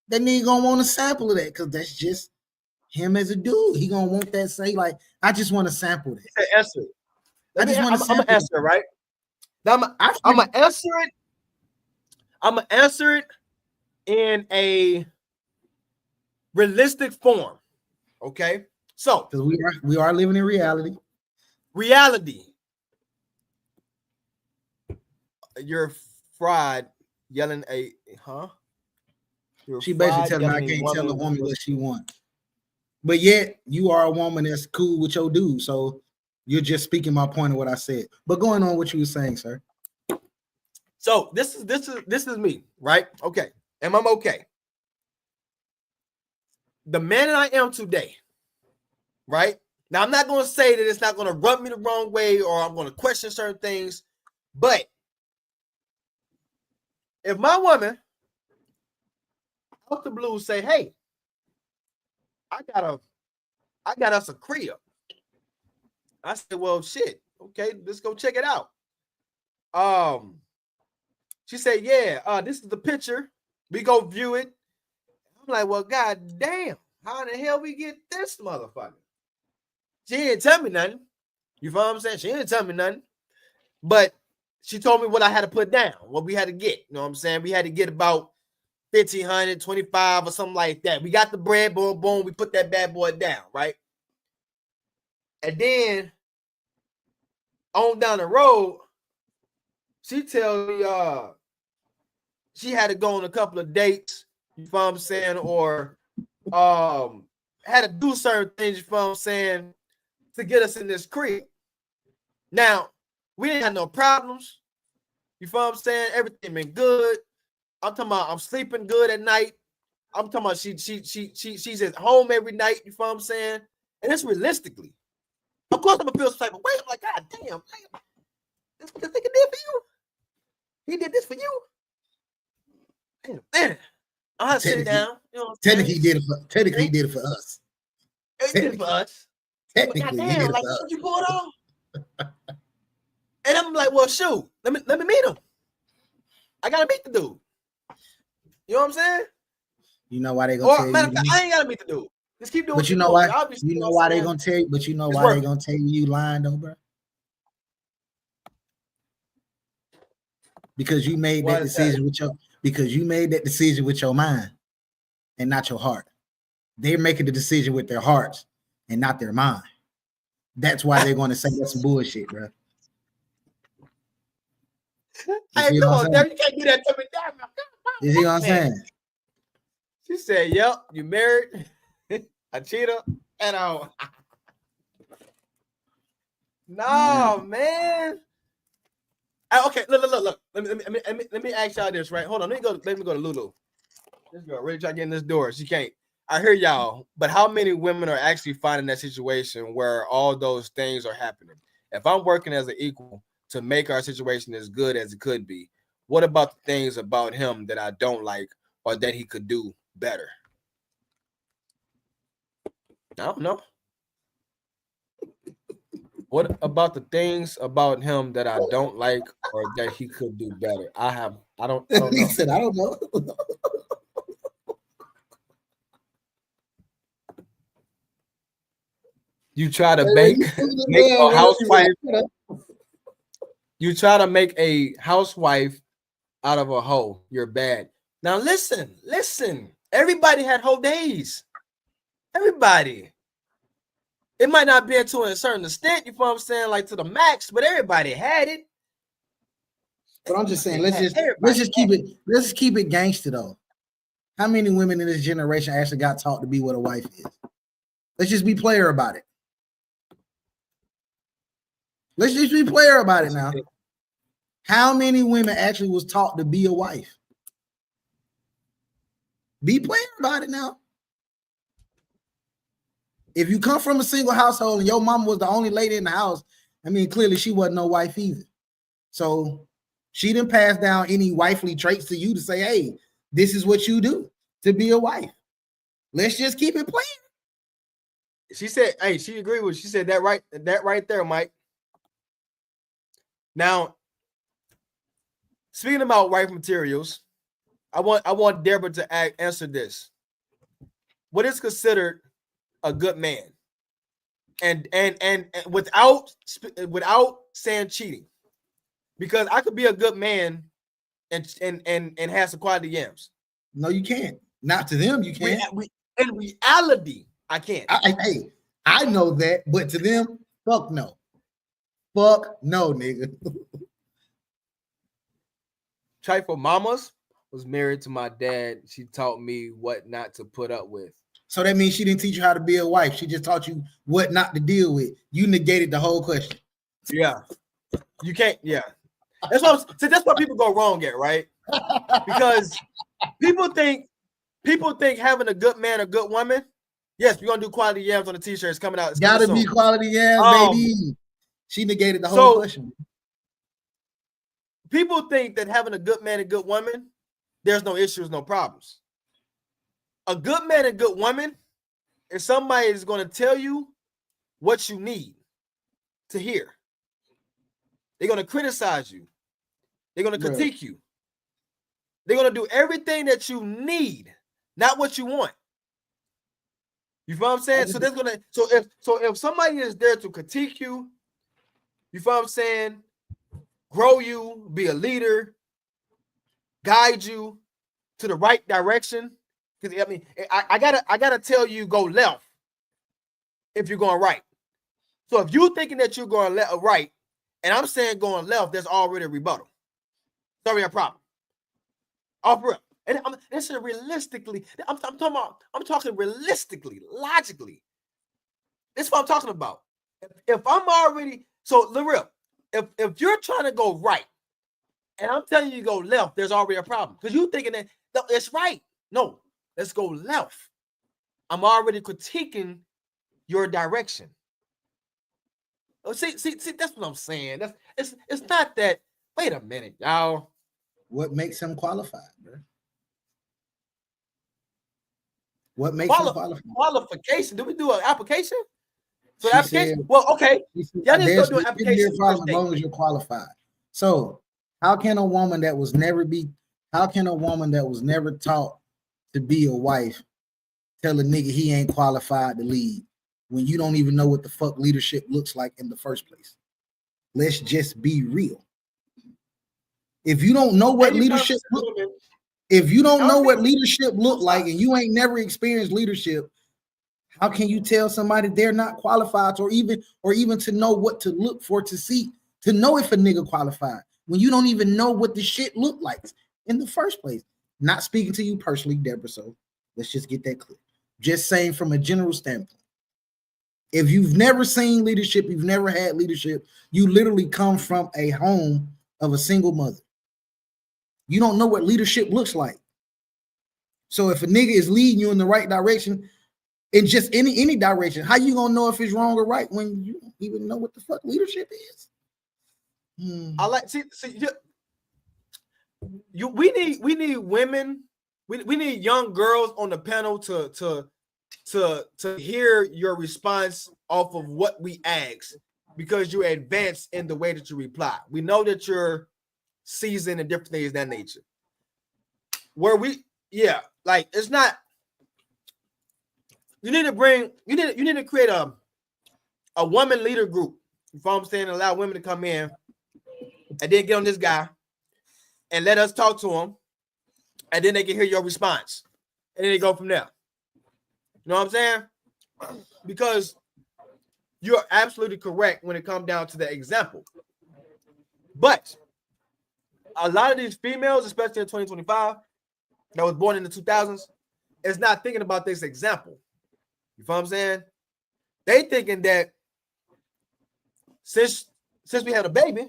That nigga gonna want a sample of that because that's just him as a dude. He gonna want that say like, I just want to sample that. Answer it. I just want to sample. I'm gonna answer it, right? Now I'm gonna answer it. I'm gonna answer it in a realistic form. Okay. So because we are living in reality. You're fried yelling She basically telling me I can't tell a woman what she wants. But yet you are a woman that's cool with your dude. So you're just speaking my point of what I said. But going on what you were saying, sir. So this is me, right? Okay. And I'm okay. The man that I am today, right? Now, I'm not going to say that it's not going to rub me the wrong way or I'm going to question certain things, but if my woman out the blue say, hey, I got us a crib. I said, well, shit. Okay, let's go check it out. She said, yeah, this is the picture. We go view it. I'm like, well, god damn, how in the hell we get this motherfucker? She didn't tell me nothing. You feel what I'm saying? She didn't tell me nothing. But she told me what I had to put down, what we had to get. You know what I'm saying? We had to get about 1,500, 25 or something like that. We got the bread, boom, boom. We put that bad boy down, right? And then on down the road, she tells me she had to go on a couple of dates, you feel what I'm saying, or had to do certain things, you feel what I'm saying, to get us in this crib. Now, we didn't have no problems. You feel what I'm saying? Everything been good. I'm talking about I'm sleeping good at night. I'm talking about she's at home every night, you feel what I'm saying? And it's realistically. Of course, I'm gonna feel some type of way. I'm like, god damn, this nigga did for you. He did this for you. Man, I have to sit down. You know technically, he did it for us. He did it for us. Technically, but goddamn, like what you pulled off. And I'm like, well, shoot, let me meet him. I gotta meet the dude. You know what I'm saying? You know why they gonna tell you? I ain't gotta meet the dude. Just keep doing. But you know why? You know why they gonna tell you? But you know why they gonna tell you lying though, bro? Because you made that decision with your mind and not your heart. They're making the decision with their hearts and not their mind. That's why they're going to say that's some bullshit, bro. Hey, come on, Dad, you can't do that to me, damn. You see what I'm saying? She said, "Yep, you married a cheater and a." No, man. Okay, look. Let me ask y'all this, right? Hold on, let me go to Lulu. This girl really try to get in this door. She can't. I hear y'all, but how many women are actually finding that situation where all those things are happening? If I'm working as an equal to make our situation as good as it could be, what about the things about him that I don't like or that he could do better? I don't know. What about the things about him that I don't like or that he could do better? I don't know. He said, I don't know. You try to make a housewife. You try to make a housewife out of a hoe. You're bad. Now listen. Everybody had hoe days. Everybody. It might not be to a certain extent, you know what I'm saying, like to the max, but everybody had it. But I'm just saying, let's just keep it gangster though. How many women in this generation actually got taught to be what a wife is? Let's just be player about it. Let's just be player about it now. How many women actually was taught to be a wife? Be player about it now. If you come from a single household and your mama was the only lady in the house, I mean, clearly she wasn't no wife either. So she didn't pass down any wifely traits to you to say, hey, this is what you do to be a wife. Let's just keep it playing. She said, hey, she agreed with, she said that right there, Mike. Now, speaking about wife materials, I want Deborah to answer this. What is considered a good man? And without saying cheating, because I could be a good man and have some quality yams. No, you can't. Not to them, you can't. In reality, I can't. I know that, but to them, fuck no. Fuck no, nigga. Trifle Mamas was married to my dad. She taught me what not to put up with. So that means she didn't teach you how to be a wife. She just taught you what not to deal with. You negated the whole question. Yeah. You can't, yeah. That's what people go wrong at, right? Because people think having a good man, a good woman. Yes, we're gonna do quality yams on the t-shirts coming out. It's gotta be quality yams, baby. She negated the whole question. People think that having a good man and good woman, there's no issues, no problems. A good man and good woman is somebody is going to tell you what you need to hear. They're going to criticize you. They're going to critique you. They're going to do everything that you need, not what you want. You feel what I'm saying? So if somebody is there to critique you, you feel what I'm saying? Grow you, be a leader, guide you to the right direction. Because I mean, I gotta tell you, go left if you're going right. So if you're thinking that you're going right, and I'm saying going left, there's already a rebuttal. Sorry, a problem. Off real. And this is realistically. I'm talking realistically, logically. This is what I'm talking about. If I'm already real, if you're trying to go right, and I'm telling you to go left, there's already a problem because you're thinking that it's right. No, let's go left. I'm already critiquing your direction. Oh, see, that's what I'm saying. It's not that. Wait a minute, y'all. What makes him qualified, bro? What makes him qualified? Qualification. Do we do an application? So she application. Said, well, okay. Y'all just go do an application as long as you're qualified. So, how can a woman that was never taught to be a wife tell a nigga he ain't qualified to lead when you don't even know what the fuck leadership looks like in the first place? Let's just be real. If you don't know what leadership look like and you ain't never experienced leadership, how can you tell somebody they're not qualified or even to know what to look for to see to know if a nigga qualified when you don't even know what the shit look like in the first place? Not speaking to you personally, Deborah, so let's just get that clear. Just saying from a general standpoint. If you've never seen leadership, you've never had leadership, you literally come from a home of a single mother. You don't know what leadership looks like. So if a nigga is leading you in the right direction, in just any direction, how you gonna know if it's wrong or right when you don't even know what the fuck leadership is? I like we need women, we need young girls on the panel to hear your response off of what we ask, because you advance in the way that you reply. We know that you're seasoned and different things of that nature. It's not. You need to create a woman leader group. You know what I'm saying? Allow women to come in and then get on this guy and let us talk to him, and then they can hear your response, and then they go from there. You know what I'm saying? Because you're absolutely correct when it comes down to the example. But a lot of these females, especially in 2025, that was born in the 2000s, is not thinking about this example. You feel what I'm saying? They thinking that since we had a baby,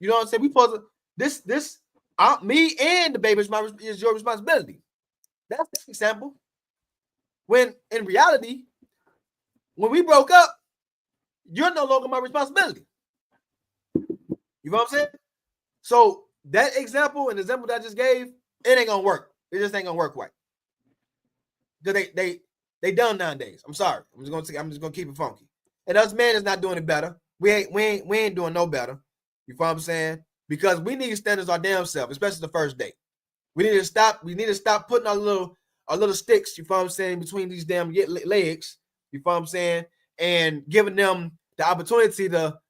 you know what I'm saying? We supposed to this me and the baby is your responsibility. That's the example. When in reality, when we broke up, you're no longer my responsibility. You know what I'm saying? So that example and the example that I just gave, it ain't gonna work. It just ain't gonna work right. Because they done nowadays. I'm sorry. I'm just gonna keep it funky. And us men is not doing it better. We ain't doing no better. You know what I'm saying? Because we need to stand as our damn self, especially the first date. We need to stop putting our little sticks, you know what I'm saying, between these damn legs, you know what I'm saying, and giving them the opportunity to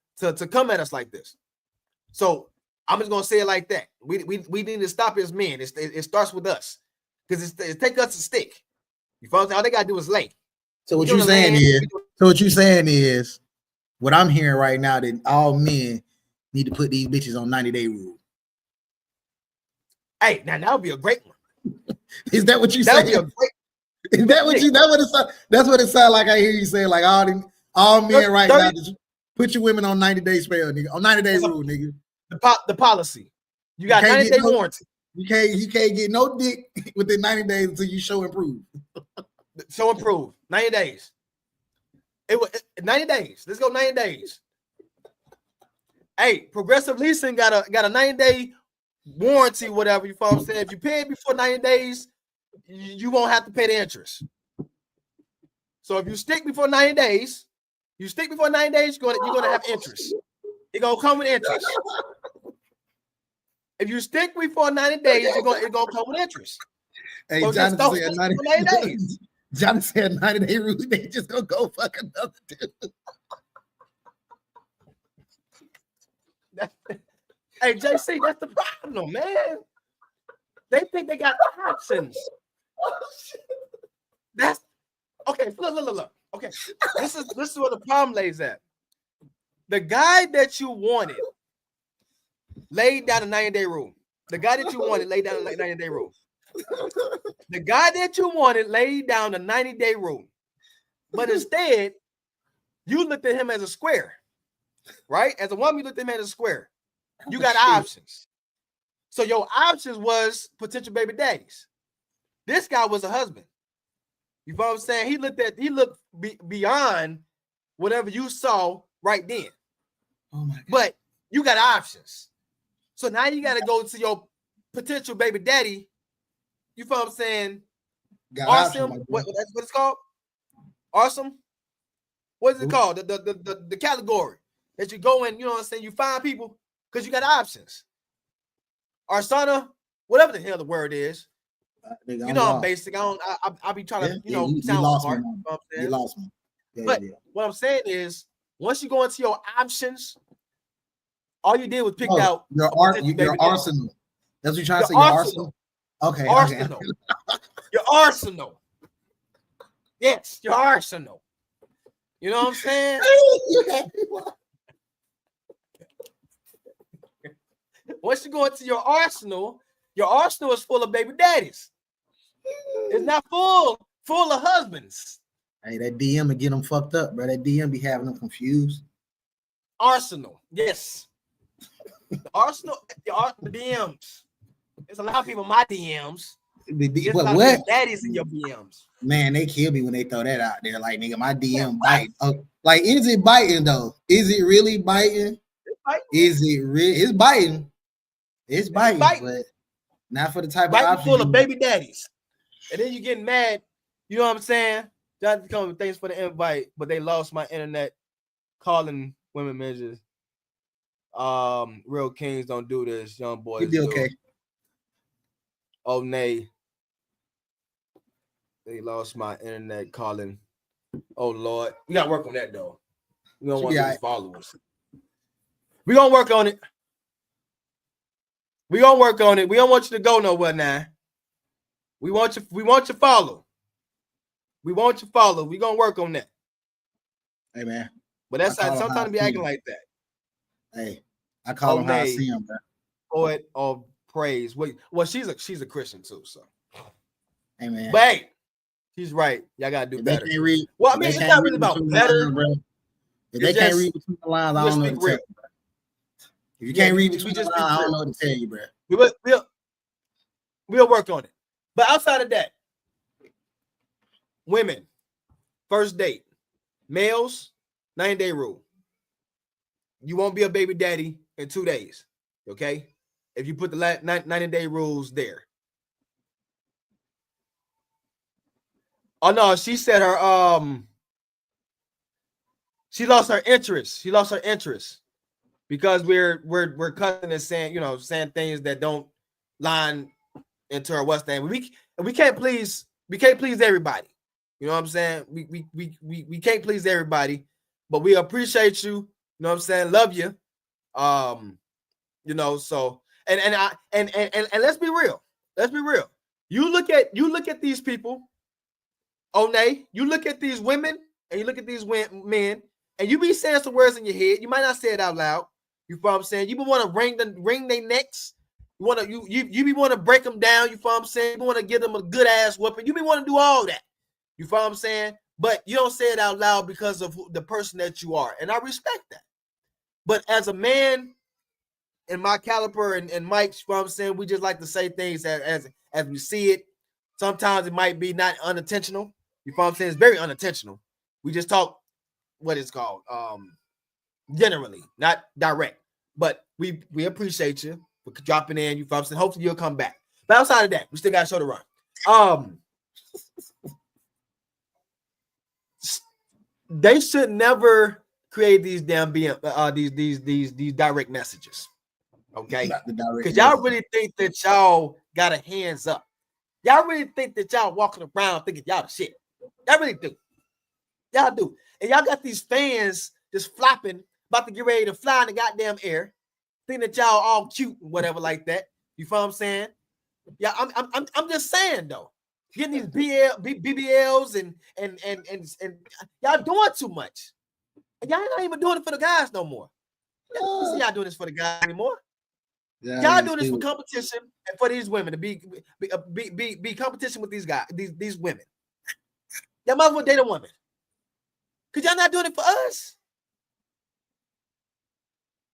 come at us like this. So I'm just gonna say it like that. We need to stop as men. It starts with us. Because it take us to stick. You know what I'm saying? All they gotta do is lay. So what you're saying is, what I'm hearing right now, that all men need to put these bitches on 90-day rule. Hey, now that would be a great one. Is that what you saying? Is that what you? That's what it sounds like. I hear you saying, like all men right now. Put your women on 90-day spell, nigga. On 90-day rule, nigga. The policy. You got 90-day warranty. You can't get no dick within 90 days until you show improve. Show improve. 90 days. 90 days. Let's go 90 days. Hey, Progressive Leasing got a 90-day warranty, whatever. You know what I'm saying? If you pay it before 90 days, you won't have to pay the interest. So if you stick before 90 days, you're gonna have interest. It's gonna come with interest. If you stick before 90 days, it's gonna come with interest. Hey, so Jonathan said 90 days. Jonathan said 90-day rule. They just gonna go fuck another dude. Hey, JC, that's the problem, man. They think they got options. That's okay. Look. Okay, this is where the problem lays at. The guy that you wanted laid down a 90-day rule. The guy that you wanted laid down a 90-day rule. The guy that you wanted laid down a 90-day rule. But instead, you looked at him as a square, right? As a woman, you looked at him as a square. You got options. So your options was potential baby daddies. This guy was a husband. You know what I'm saying? He looked beyond whatever you saw right then. Oh my God. But you got options. So now you got to go to your potential baby daddy. You know what I'm saying? Awesome. What it's called? Awesome. What is it called? The category that you go in. You know what I'm saying? You find people because you got options. Arsana, whatever the hell the word is. You know I'm basic. I be trying to sound smart. You lost me. But what I'm saying is, once you go into your options, all you did was pick out your arsenal. That's what you're trying to say. Your arsenal. Okay. Arsenal. Your arsenal. Yes, your arsenal. You know what I'm saying? Once you go into your arsenal is full of baby daddies. It's not full of husbands. Hey, that DM will get them fucked up, bro. That DM be having them confused. Arsenal, yes. The arsenal, the DMs. There's a lot of people in my DMs. What? Daddies in your DMs. Man, they kill me when they throw that out there. Like, nigga, my DM biting. Oh, like, is it biting though? Is it really biting? Is it really? It's biting. It's biting, but not for the type of option. Full of baby daddies. And then you getting mad. You know what I'm saying? Jonathan Coleman, thanks for the invite, but they lost my internet calling women measures. Real kings don't do this. Young boys do. Okay. Oh, nay. They lost my internet calling. Oh, Lord. We got to work on that, though. We don't want these followers. We're going to work on it. We don't want you to go nowhere now. We want you to follow. We want you to follow. We're going to work on that. Hey man, But that's I how call him how I sometimes be see acting him. like that. Hey, I call him how I Nay, see him, bro. poet of praise. Well, she's a Christian too, so. Hey man, But hey, she's right. Y'all gotta do if they better. can't read, Well, I if mean, they it's can't not read really about between the better. lines, bro. If It's they can't read just between the lines, I we'll don't know speak what to tell real. you, bro. If you Yeah, can't read we between the just lines, speak I don't real. know what to tell you, bro. We'll work on it. But outside of that, women, first date, males, 90-day rule. You won't be a baby daddy in 2 days. Okay? If you put the 90-day rules there. Oh no, she said she lost her interest. She lost her interest because we're cutting and saying things that don't line into her what's name. We can't please everybody. You know what I'm saying? We can't please everybody, but we appreciate you. You know what I'm saying? Love you. So and let's be real. Let's be real. You look at these people, Nay, you look at these women and you look at these men, and you be saying some words in your head. You might not say it out loud. You know what I'm saying? You be want to wring their necks. You want to you be want to break them down. You know what I'm saying? You want to give them a good ass whooping. You be want to do all that. You know what I'm saying? But you don't say it out loud because of the person that you are, and I respect that. But as a man in my caliber and Mike's, you know what I'm saying, we just like to say things as we see it. Sometimes it might be not unintentional. You know what I'm saying? It's very unintentional. We just talk what it's called, generally, not direct. But we appreciate you for dropping in. You know what I'm saying? Hopefully you'll come back. But outside of that, we still got a show to run. They should never create these damn these direct messages. Okay? Because y'all really think that y'all got a hands up. Y'all really think that y'all walking around thinking y'all the shit. Y'all really do. Y'all do. And y'all got these fans just flopping, about to get ready to fly in the goddamn air, thinking that y'all all cute and whatever like that. You feel what I'm saying? Yeah, I'm just saying though. Getting these BBLs and y'all doing too much. And y'all not even doing it for the guys no more. You see y'all doing this for the guys anymore. Y'all doing this for competition and for these women to be competition with these guys, these women. Y'all might as well date a woman. Because y'all not doing it for us.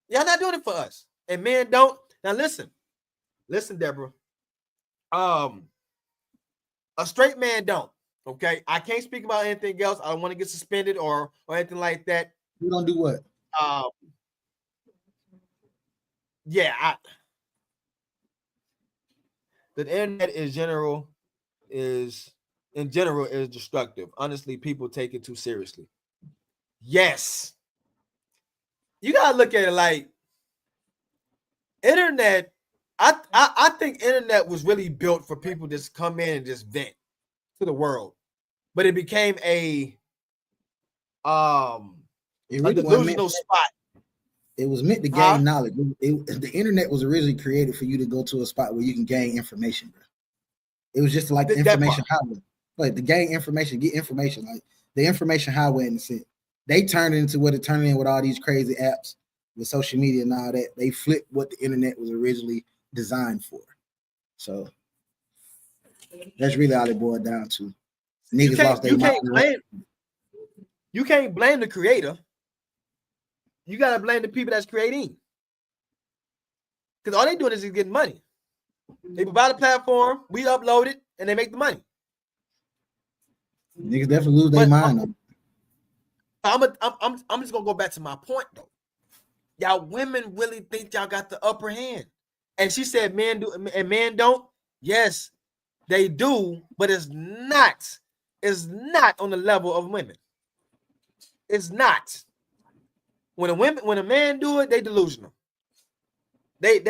Y'all not doing it for us. And men don't. Now listen, Deborah. A straight man don't. Okay. I can't speak about anything else. I don't want to get suspended or anything like that. You don't do what? Yeah, the internet in general is destructive. Honestly, people take it too seriously. Yes. You gotta look at it like internet. I think internet was really built for people to just come in and just vent to the world, but it became a delusional spot. It was meant to gain knowledge. The internet was originally created for you to go to a spot where you can gain information, bro. It was just like the information highway, like to gain information, get information, like the information highway in the sense. They turned it into what it turned in with all these crazy apps with social media and all that. They flipped what the internet was originally designed for. So that's really all it boiled down to. Niggas lost their mind. You can't blame the creator. You gotta blame the people that's creating. Because all they doing is getting money. They provide a platform, we upload it, and they make the money. Niggas definitely lose their mind. I'm just gonna go back to my point though. Y'all women really think y'all got the upper hand. And she said men do and men don't. Yes, they do, but it's not on the level of women. It's not. When a man do it, they delusional. They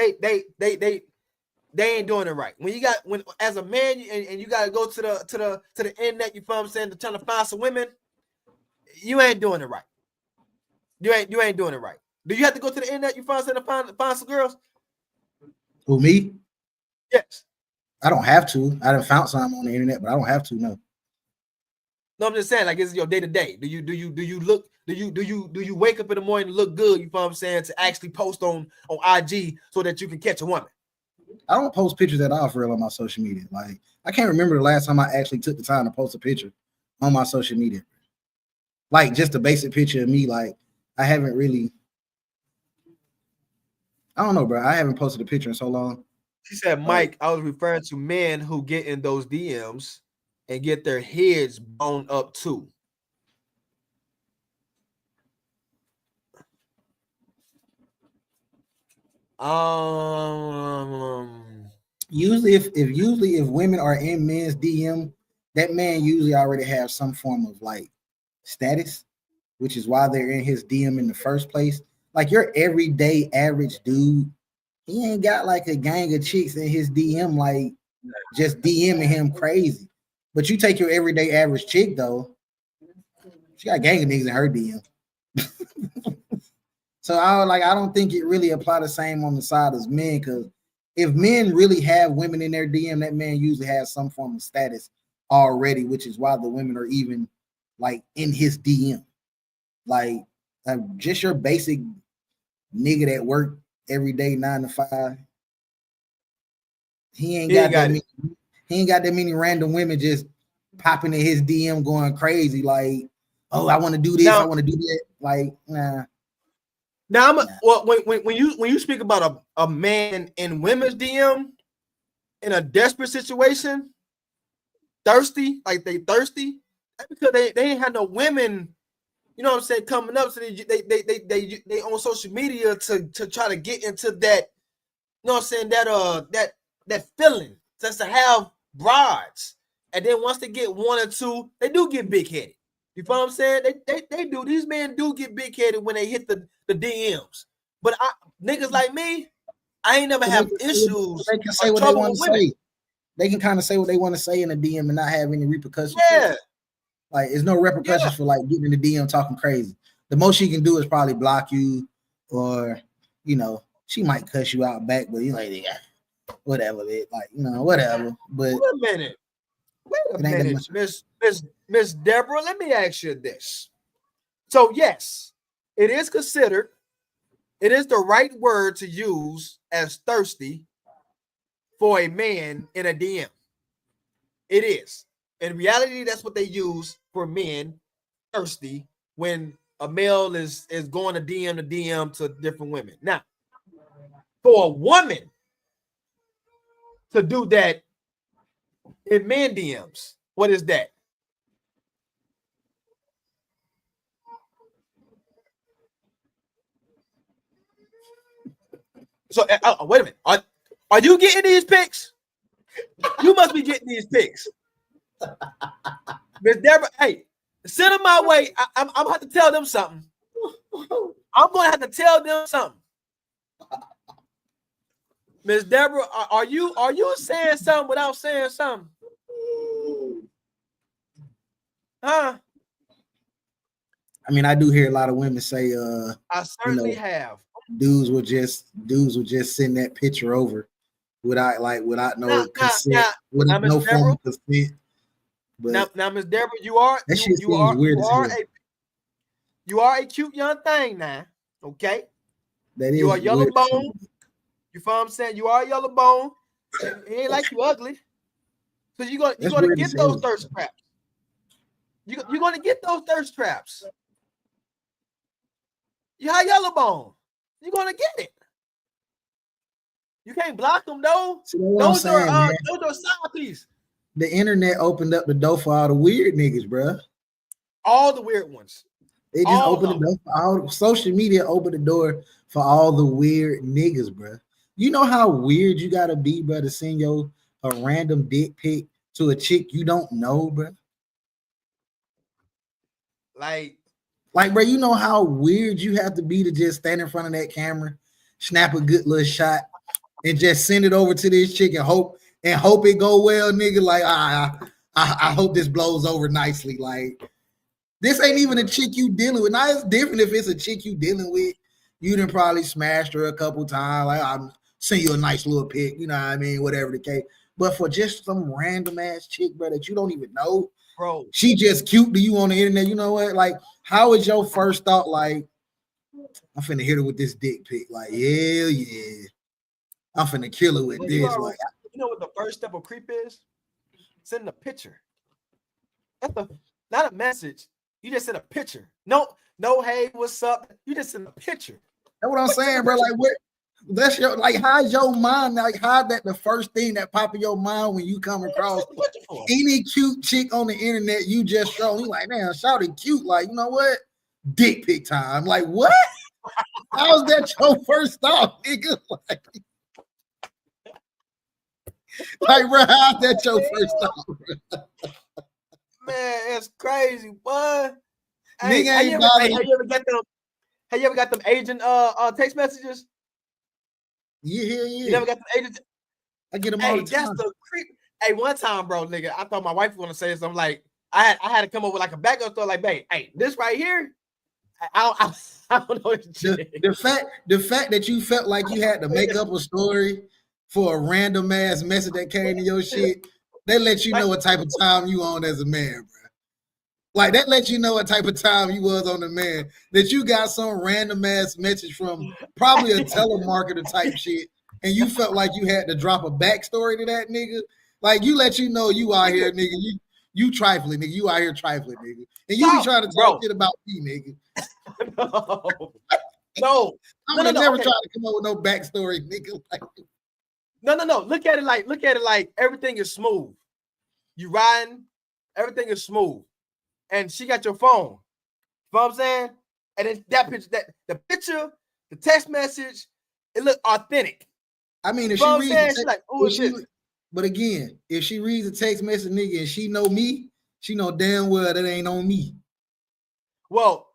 ain't doing it right. When as a man and you gotta go to the internet, you feel what I'm saying, to trying to find some women, you ain't doing it right. You ain't doing it right. Do you have to go to the internet, you find some girls? Who, me? Yes. I don't have to. I done found some on the internet, but I don't have to, no. No, I'm just saying, like, it's your day to day. Do you wake up in the morning and look good? You know what I'm saying, to actually post on IG so that you can catch a woman. I don't post pictures at all for real on my social media. Like, I can't remember the last time I actually took the time to post a picture on my social media. Like, just a basic picture of me. Like, I haven't really. I don't know, bro. I haven't posted a picture in so long. She said, Mike, I was referring to men who get in those DMs and get their heads blown up too. Usually if women are in men's DM, that man usually already has some form of like status, which is why they're in his DM in the first place. Like your everyday average dude, he ain't got like a gang of chicks in his DM, like just DMing him crazy. But you take your everyday average chick though, she got a gang of niggas in her DM. So I don't think it really apply the same on the side as men, because if men really have women in their DM, that man usually has some form of status already, which is why the women are even like in his DM. Like just your basic nigga that work every day 9 to 5. He ain't got that many random women just popping in his DM going crazy like, oh, I want to do this, I want to do that. Like, nah. Now, well, when you speak about a man in women's DM in a desperate situation, thirsty, like they thirsty, that's because they ain't had no women, you know what I'm saying, coming up. So they on social media to try to get into that, you know what I'm saying, that feeling, just to have brides. And then once they get one or two, they do get big headed. You know what I'm saying? They do. These men do get big headed when they hit the DMs. But niggas like me, I ain't never have issues. They can say what they want to say. They can kind of say what they want to say in a DM and not have any repercussions. Yeah. Like, there's no repercussions for like getting in the DM talking crazy. The most she can do is probably block you, or you know, she might cuss you out back, but you like, yeah, whatever, like, you know, whatever. But wait a minute, Miss Deborah, let me ask you this. So yes, it is considered, it is the right word to use as thirsty for a man in a DM. It is. In reality, that's what they use for men, thirsty, when a male is going to DM to different women. Now, for a woman to do that in men DMs, what is that? So wait a minute. Are you getting these pics? You must be getting these pics. Miss Deborah, hey, send them my way. I'm gonna have to tell them something. I'm gonna have to tell them something. Miss Deborah, are you saying something without saying something? Huh? I mean, I do hear a lot of women say, I certainly have. Dudes will just send that picture over without no consent, without no form of consent. But now, Miss Deborah, you are a cute young thing now. Okay, that is, you are yellow bone. You feel what I'm saying? You are yellow bone. It ain't like you ugly. So you're gonna get those thirst traps. You're gonna get those thirst traps. You have yellow bone. You're gonna get it. You can't block them though. Those are side piece. The internet opened up the door for all the weird niggas, bro. All the weird ones. They just opened the door for all social media. Opened the door for all the weird niggas, bro. You know how weird you gotta be, bro, to send a random dick pic to a chick you don't know, bro. Like, bro, you know how weird you have to be to just stand in front of that camera, snap a good little shot, and just send it over to this chick and hope it go well, nigga. Like, I hope this blows over nicely. Like, this ain't even a chick you dealing with. Now, it's different if it's a chick you dealing with. You done probably smashed her a couple times. Like, I'm send you a nice little pic, you know what I mean? Whatever the case. But for just some random ass chick, bro, that you don't even know, bro. She just cute to you on the internet. You know what? Like, how is your first thought? Like, I'm finna hit her with this dick pic. Like, hell yeah, I'm finna kill her with this. Like, you know what the first step of creep is? Send a picture. That's not a message. You just send a picture. No, hey, what's up? You just send a picture. That's what I'm saying, bro. Like, what? That's your like. How's your mind? Like, how that the first thing that pop in your mind when you come across any cute chick on the internet? You just show. You like, man, shouted cute. Like, you know what? Dick pic time. Like, what? How's that your first thought, nigga? Like, bro, how's that your first thought? Man, it's crazy, boy. Hey, have you ever got them agent text messages? Yeah. You never got them agent. I get them all the time. That's the creep. Hey, one time, bro, nigga, I thought my wife was gonna say something. Like, I had to come up with like a backup story. Like, babe, hey, this right here, I don't know. The fact that you felt like you had to make up a story for a random ass message that came to your shit, that lets you know what type of time you on as a man, bro. Like, that lets you know what type of time you was on the man, that you got some random ass message from probably a telemarketer type shit, and you felt like you had to drop a backstory to that nigga. Like, you let you know you out here, nigga. You trifling, nigga. You out here trifling, nigga. And you be trying to talk shit about me, nigga. No. I'm gonna never try to come up with no backstory, nigga. Like, no. Look at it like everything is smooth. You riding, everything is smooth. And she got your phone. You know what I'm saying? And then that picture, the picture, the text message, it looked authentic. I mean, if you know she reads, she's like, "Oh, shit." But again, if she reads a text message, nigga, and she know me, she know damn well that ain't on me. Well,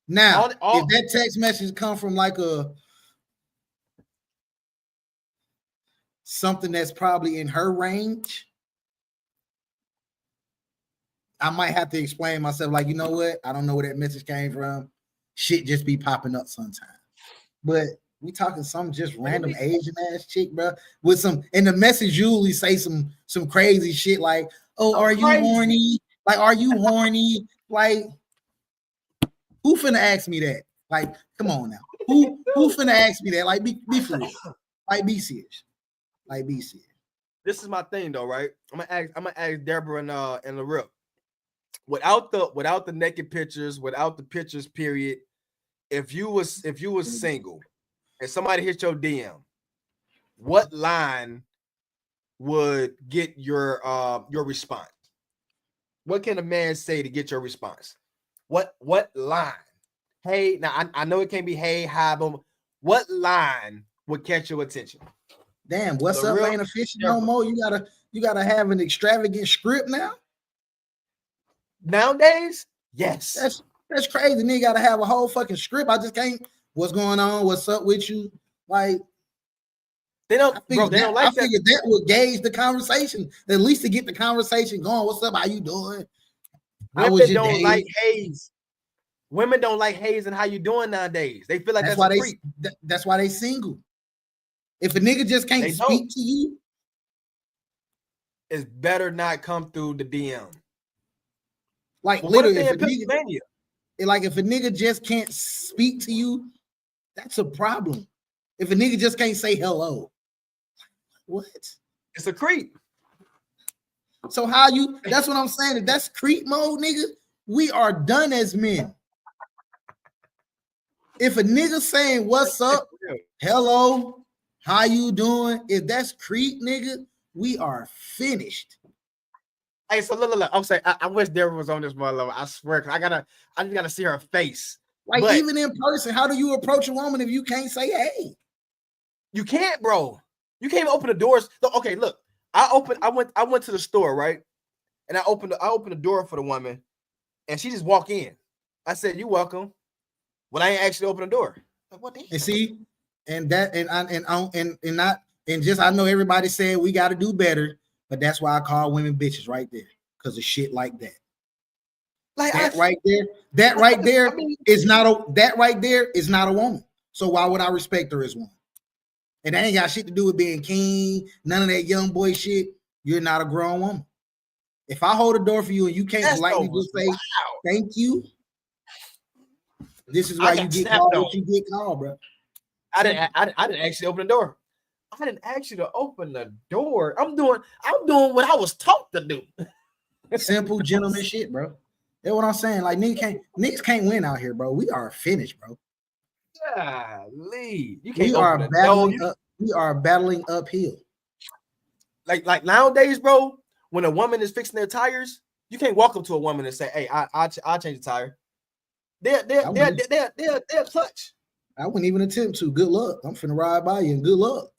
now if that text message come from like something that's probably in her range, I might have to explain myself. Like, you know what? I don't know where that message came from. Shit just be popping up sometimes. But we talking some just random Asian ass chick, bro, with some, and the message usually say some crazy shit like, "Oh, are you horny? Like, are you horny? Like, who finna ask me that? Like, come on now, who finna ask me that? Like, be for real. Like, be serious. Like, be serious." This is my thing though, right? I'm gonna ask Deborah and LaRip. Without the naked pictures, without the pictures, period. If you was single and somebody hit your DM, what line would get your response? What can a man say to get your response? What line? Hey, now I know it can't be hey, hi, boom. What line would catch your attention? Damn, what's up ain't official no more. You gotta have an extravagant script now. Nowadays, yes. That's crazy. Nigga gotta have a whole fucking script. I just can't. What's going on? What's up with you? Like, they don't like that. I figured that would gauge the conversation, at least to get the conversation going. What's up? How you doing? Women don't like haze. Women don't like haze and how you doing nowadays. They feel like that's why that's why they single. If a nigga just can't speak to you, it's better not come through the DM. Like, literally, if a nigga just can't speak to you, that's a problem. If a nigga just can't say hello, what? It's a creep. So that's what I'm saying. If that's creep mode, nigga, we are done as men. If a nigga saying what's up, hello, how you doing? If that's creep, nigga, we are finished. Hey, so look. I'm saying I wish Deborah was on this motherfucker. I swear, cause I just gotta see her face. Like, even in person, how do you approach a woman if you can't say hey? You can't, bro. You can't even open the doors. Okay, look. I went to the store, right? And I opened the door for the woman, and she just walked in. I said, "You welcome." When I ain't actually open the door. Like, what the hell? And see, I know everybody said we got to do better, but that's why I call women bitches right there, because of shit like that. Like, that right there is not a woman. So why would I respect her as one? And that ain't got shit to do with being king, none of that young boy shit. You're not a grown woman. If I hold the door for you and you can't That politely stuff was just say wild. thank you, this is I why got you get snapped called on. what you get called, bro. I didn't actually open the door. I didn't ask you to open the door. I'm doing what I was taught to do. Simple gentleman shit, bro. That's what I'm saying. Like niggas can't win out here, bro. We are finished, bro. Golly. You We can't are open the door. battling up. We are battling uphill. Like nowadays, bro, when a woman is fixing their tires, you can't walk up to a woman and say, "Hey, I'll change the tire." They're clutch. I wouldn't even attempt to. Good luck. I'm finna ride by you and good luck.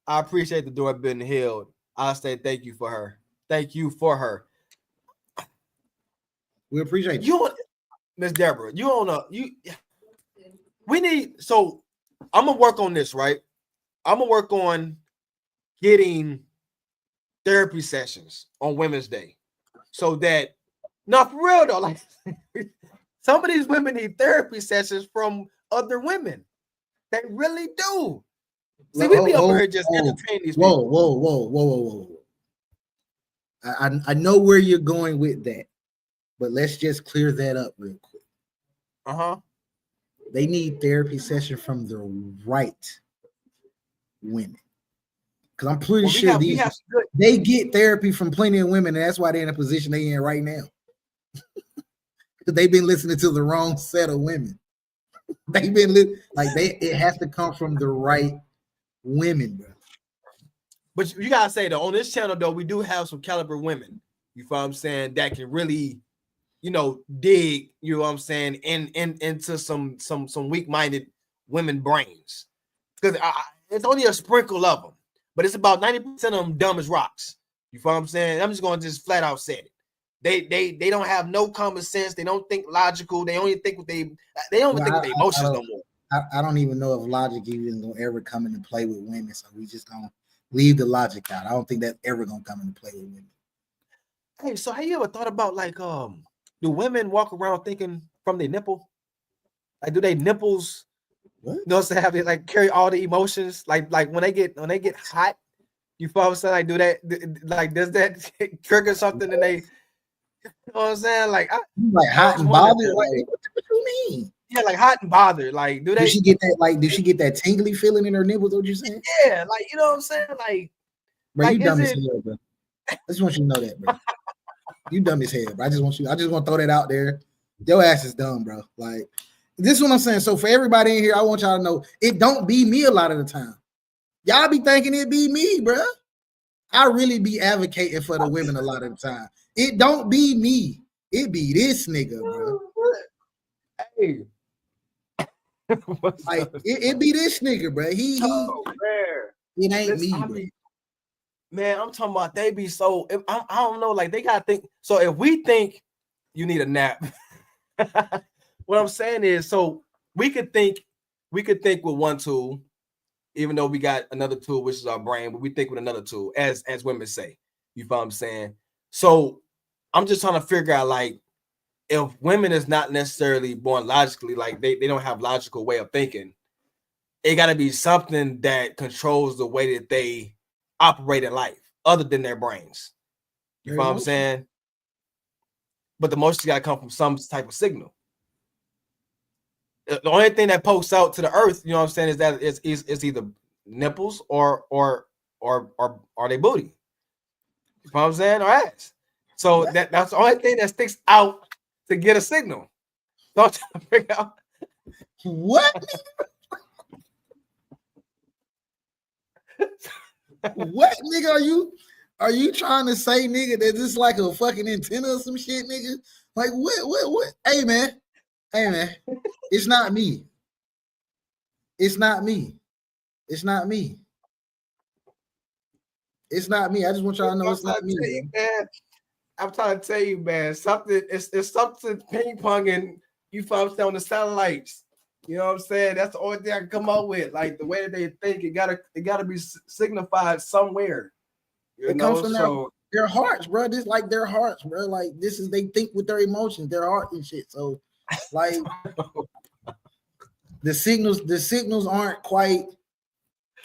I appreciate the door being held. I say thank you for her. Thank you for her. We appreciate you. You, Miss Deborah, you on a you. We need, so I'm gonna work on this, right? I'm gonna work on getting therapy sessions on Women's Day, so that, not for real though, like some of these women need therapy sessions from other women. They really do. See, we be up here just entertaining these people. Whoa. I know where you're going with that, but let's just clear that up real quick. They need therapy session from the right women. Because I'm pretty sure they get therapy from plenty of women, and that's why they're in a position they're in right now. Because they've been listening to the wrong set of women. They've been it has to come from the right women, bro. But you gotta say though, on this channel though, we do have some caliber women. You feel what I'm saying? That can really, dig. You know what I'm saying? Into some weak-minded women brains, because it's only a sprinkle of them, but it's about 90% of them dumb as rocks. You feel what I'm saying? I'm just going to just flat out say it. They don't have no common sense. They don't think logical. They only think with they don't even think with their emotions no more. I don't even know if logic even gonna ever come into play with women. So we just don't leave the logic out. I don't think that's ever gonna come into play with women. Hey, so have you ever thought about do women walk around thinking from their nipple? Like, do they nipples? What? So have they carry all the emotions? Like when they get hot, you feel what I'm saying? Like, do that? Like, does that trigger something in they? You know what I'm saying? Like hot and bothered. Like, what you mean? Yeah, like hot and bothered. Like, do they? Did she get that? Like, did she get that tingly feeling in her nipples? What you saying? Yeah, like, you know what I'm saying? Like, bro, you dumb as hell, bro. I just want you to know that, bro. You dumb as hell, bro. I just want to throw that out there. Your ass is dumb, bro. Like, this is what I'm saying. So for everybody in here, I want y'all to know it don't be me a lot of the time. Y'all be thinking it be me, bro. I really be advocating for the women a lot of the time. It don't be me. It be this nigga, bro. Hey. Like it be this nigga, bro. He it ain't me, bro. Man, I'm talking about they be so, I don't know, like they gotta think. So if we think you need a nap, what I'm saying is, so we could think with one tool, even though we got another tool, which is our brain, but we think with another tool, as women say. You feel what I'm saying? So I'm just trying to figure out, like, if women is not necessarily born logically, like they don't have logical way of thinking, it got to be something that controls the way that they operate in life other than their brains. You know what I'm saying? But the emotions got to come from some type of signal. The only thing that pokes out to the earth, you know what I'm saying, is that it's either nipples or they booty. You know what I'm saying? Or ass. So that's the only thing that sticks out to get a signal. Don't try to figure out what. What, nigga, are you trying to say, nigga, that this like a fucking antenna or some shit, nigga? Like what? Hey man, it's not me. It's not me. I just want y'all to know it's not me, man. I'm trying to tell you, man, something it's something ping ponging. You folks on the satellites. You know what I'm saying? That's the only thing I can come up with. Like the way that they think, it gotta be signified somewhere. It comes from their hearts, bro. This like their hearts, bro. Like this is, they think with their emotions, their heart and shit. So like the signals aren't quite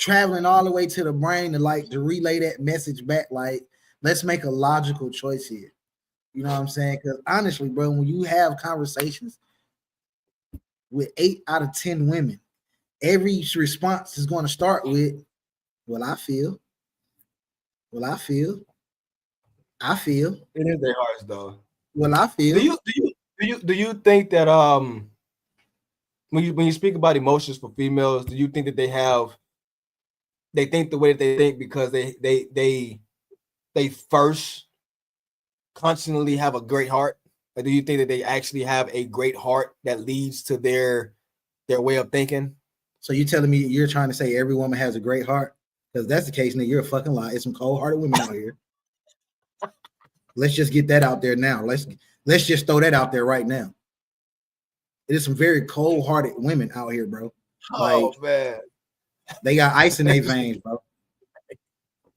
traveling all the way to the brain to relay that message back. Like, let's make a logical choice here. You know what I'm saying? Because honestly, bro, when you have conversations with 8 out of 10 women, every response is going to start with, well, I feel. Well, I feel. I feel. It is their hearts, though. Well, I feel. Do you think that when you speak about emotions for females, do you think that they think the way that they think because they first constantly have a great heart? Or do you think that they actually have a great heart that leads to their way of thinking? So you telling me you're trying to say every woman has a great heart? Because that's the case, nigga, you're a fucking lie. It's some cold-hearted women out here. Let's just get that out there now. Let's just throw that out there right now. There's some very cold-hearted women out here, bro. Oh man, they got ice in their veins, bro.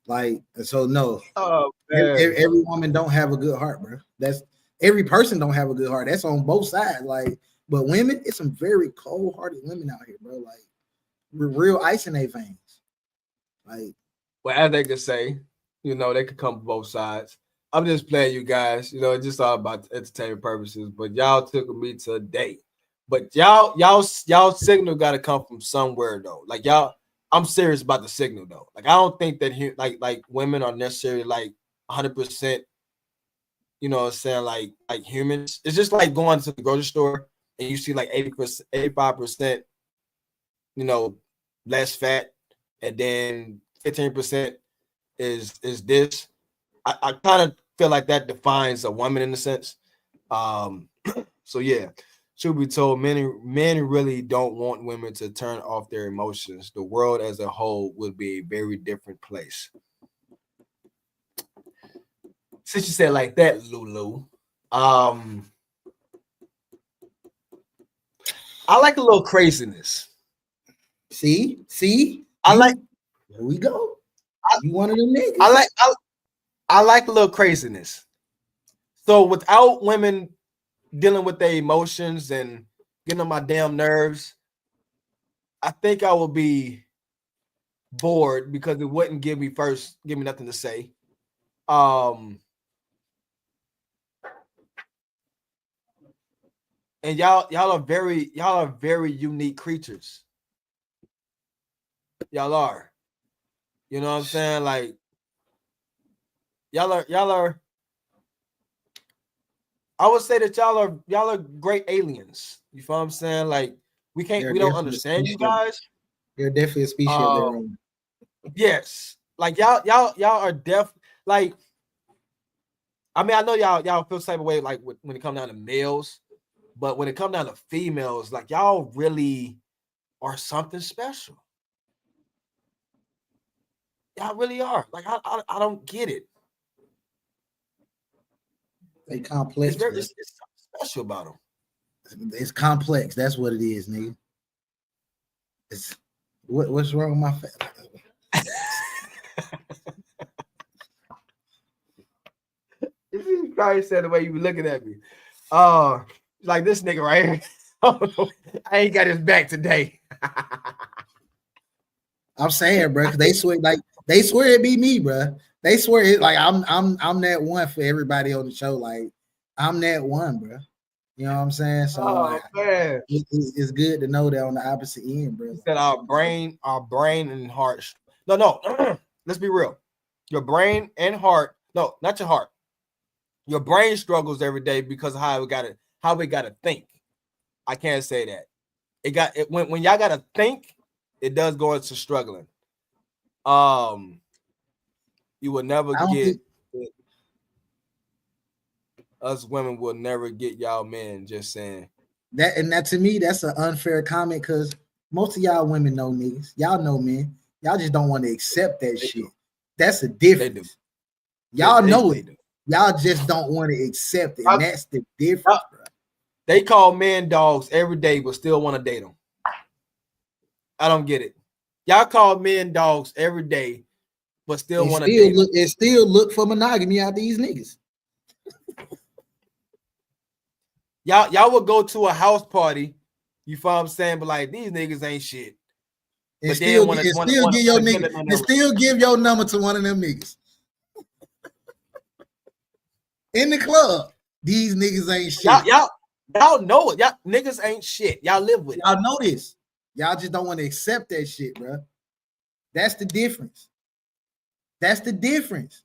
Like, so no. Oh man, every woman don't have a good heart, bro. That's every person don't have a good heart. That's on both sides. Like, but women, it's some very cold-hearted women out here, bro. Like, real ice in their veins. Like, well, as they could say, you know, they could come from both sides. I'm just playing, you guys. You know, it's just all about entertainment purposes. But y'all took me to a date. But y'all signal got to come from somewhere though. Like y'all, I'm serious about the signal though. Like I don't think that like women are necessarily like 100%. You know what I'm saying? Like humans. It's just like going to the grocery store and you see like 80%, 85%. You know, less fat, and then 15% is this. I kind of feel like that defines a woman in a sense. So yeah, truth be told, men really don't want women to turn off their emotions. The world as a whole would be a very different place. Since you said like that, Lulu, I like a little craziness. See, I like. Here we go. You one of them niggas. I like a little craziness. So without women dealing with their emotions and getting on my damn nerves, I think I would be bored because it wouldn't give me nothing to say. And y'all are very unique creatures. Y'all are. You know what I'm saying? Like y'all are I would say that y'all are great aliens. You feel what I'm saying? Like we don't understand you guys. They're definitely a species of their own. Yes. Like y'all are like I mean, I know y'all feel the same way like when it comes down to males, but when it comes down to females, like y'all really are something special. Y'all really are. Like I don't get it. They complex. It's something special about them. It's complex. That's what it is, nigga. It's what's wrong with my face? You probably said the way you were looking at me. Like this nigga right here. I ain't got his back today. I'm saying, bro, because they swear it be me, bro. They swear it like I'm that one for everybody on the show. Like I'm that one, bro. You know what I'm saying? So man, it's good to know that on the opposite end, bro. He said our brain and heart. No. Let's be real. Your brain and heart. No, not your heart. Your brain struggles every day because of how we gotta think. I can't say that. When y'all gotta think, it does go into struggling. You will never get us women will never get y'all men. Just saying that to me, that's an unfair comment because most of y'all women know niggas. Y'all know men. Y'all just don't want to accept that shit. That's a difference. Y'all know it. Y'all just don't want to accept it. And that's the difference, bro. They call men dogs every day, but still want to date them. I don't get it. Y'all call men dogs every day, but still want to date them. And still look for monogamy out these niggas. Y'all would go to a house party, you feel what I'm saying? But like these niggas ain't shit. And but still, then when and it's still give your nigga, and still give your number to one of them niggas in the club. These niggas ain't shit. Y'all know it. Y'all niggas ain't shit. Y'all live with it. Y'all know this. Y'all just don't want to accept that shit, bro. That's the difference. That's the difference.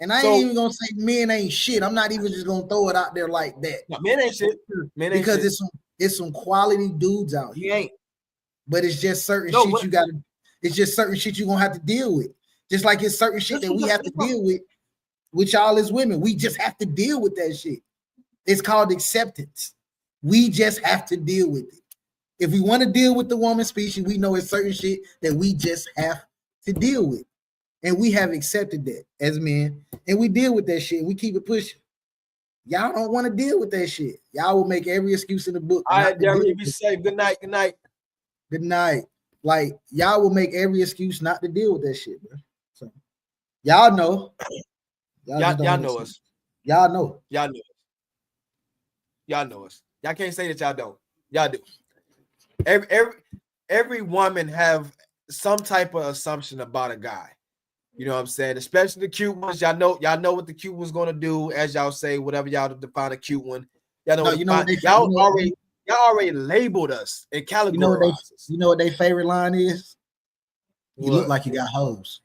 And I ain't even gonna say men ain't shit. I'm not even just gonna throw it out there like that. No, men ain't shit. Men ain't because shit. it's some quality dudes out here. He ain't. But it's just certain shit you gotta. It's just certain shit you gonna have to deal with. Just like it's certain shit that we have to deal with y'all as women. We just have to deal with that shit. It's called acceptance. We just have to deal with it. If we want to deal with the woman species, we know it's certain shit that we just have to deal with. And we have accepted that as men. And we deal with that shit. We keep it pushing. Y'all don't want to deal with that shit. Y'all will make every excuse in the book. All right, Derek, you be safe. Good night. Good night. Good night. Like, y'all will make every excuse not to deal with that shit, bro. So, y'all know. Y'all know us. Y'all know. Y'all know us. Y'all know us. Y'all can't say that y'all don't. Y'all do. Every woman have some type of assumption about a guy. You know what I'm saying? Especially the cute ones. Y'all know what the cute one's gonna do, as y'all say, whatever y'all define a cute one. Y'all know, y'all already labeled us and categorized us. You know what their favorite line is? You look like you got hoes.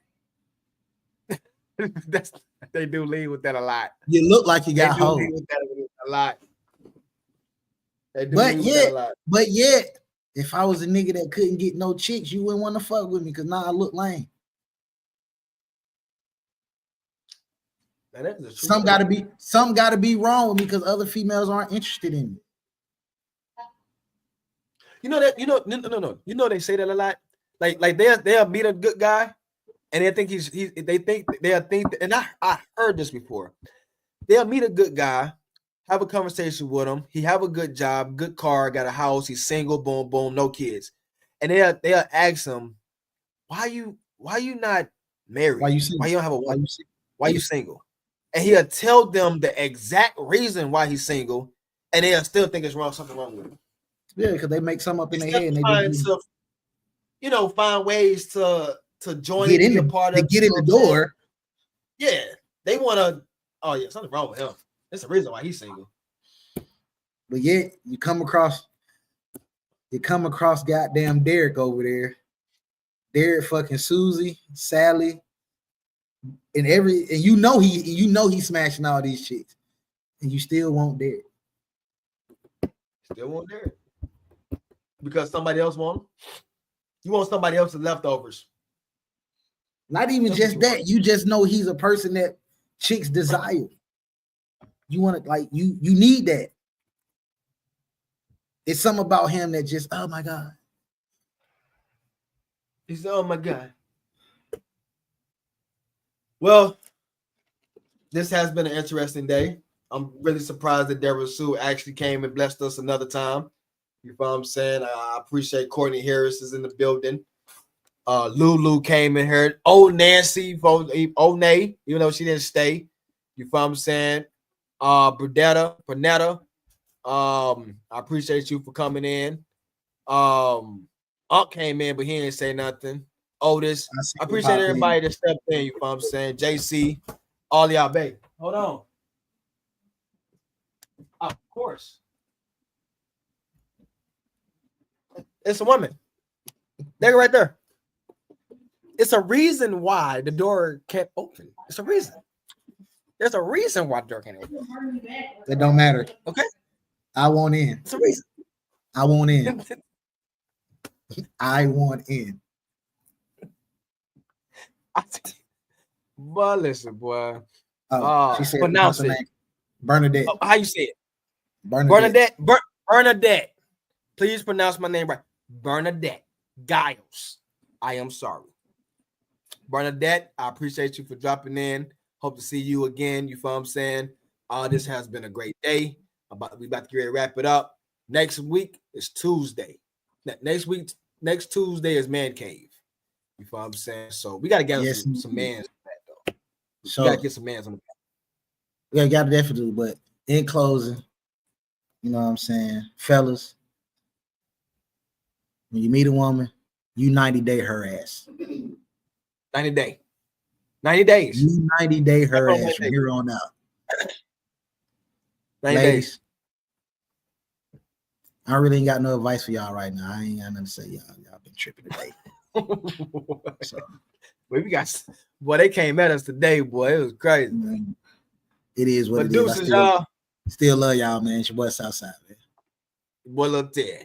They do lead with that a lot. You look like you got hoes. Lead with that a lot. But yet, if I was a nigga that couldn't get no chicks, you wouldn't want to fuck with me because now I look lame. Some gotta be wrong with me because other females aren't interested in me. You know that, no. You know they say that a lot. Like they'll meet a good guy and they think they'll think, and I heard this before. They'll meet a good guy, have a conversation with him. He have a good job, good car, got a house, he's single, boom, boom, no kids. And they'll ask him, why you not married? Why you single? Why you don't have a wife? Why you single? And he'll tell them the exact reason why he's single, and they'll still think it's something wrong with him. Yeah, because they make something up in their head. And find ways to join get in the part of get in the door. Yeah, they want to. Oh yeah, something wrong with him. That's the reason why he's single. But yet you come across goddamn Derek over there. Derek fucking Susie, Sally, and you know he's smashing all these chicks, and you still want Derek. Still want Derek because somebody else want him. You want somebody else's leftovers. Not even just that. You just know he's a person that chicks desire. You want to you need that. It's something about him that just, oh my God. He's oh my God. Well, this has been an interesting day. I'm really surprised that Deborah Sue actually came and blessed us another time. You know what I'm saying? I appreciate Courtney Harris is in the building. Lulu came in here. Old Nancy, Nay, even though she didn't stay. You know what I'm saying? Bernetta. I appreciate you for coming in. Unc came in, but he didn't say nothing. Otis, I appreciate everybody that stepped in. You know what I'm saying? JC, all y'all, babe. Hold on. Of course. It's a woman. They're right there. It's a reason why the door can't open. It's a reason. There's a reason why the door can't open. It don't matter. Okay. I want in. It's a reason. I want in. I want in. But listen, boy. She said, pronounce it. Name. Bernadette. Oh, how you say it? Bernadette. Bernadette. Please pronounce my name right. Bernadette Giles. I am sorry. Bernadette, I appreciate you for dropping in. Hope to see you again. You feel what I'm saying? This has been a great day. We about to get ready to wrap it up. Next week is Tuesday. Next Tuesday is Man Cave. You feel what I'm saying? So we got to get some mans on that, though. So, we got to get some mans on the back. Yeah, got to definitely do. But in closing, you know what I'm saying? Fellas, when you meet a woman, You 90-day her ass. 90 days. 90 days. You 90-day her That's ass from here on out. 90 Ladies, days. I really ain't got no advice for y'all right now. I ain't got nothing to say. Y'all been tripping today. So, Boy, they came at us today, boy. It was crazy. man, it is what But it is. deuces, y'all. Still love y'all, man. It's your boy Southside, man. Boy, look there.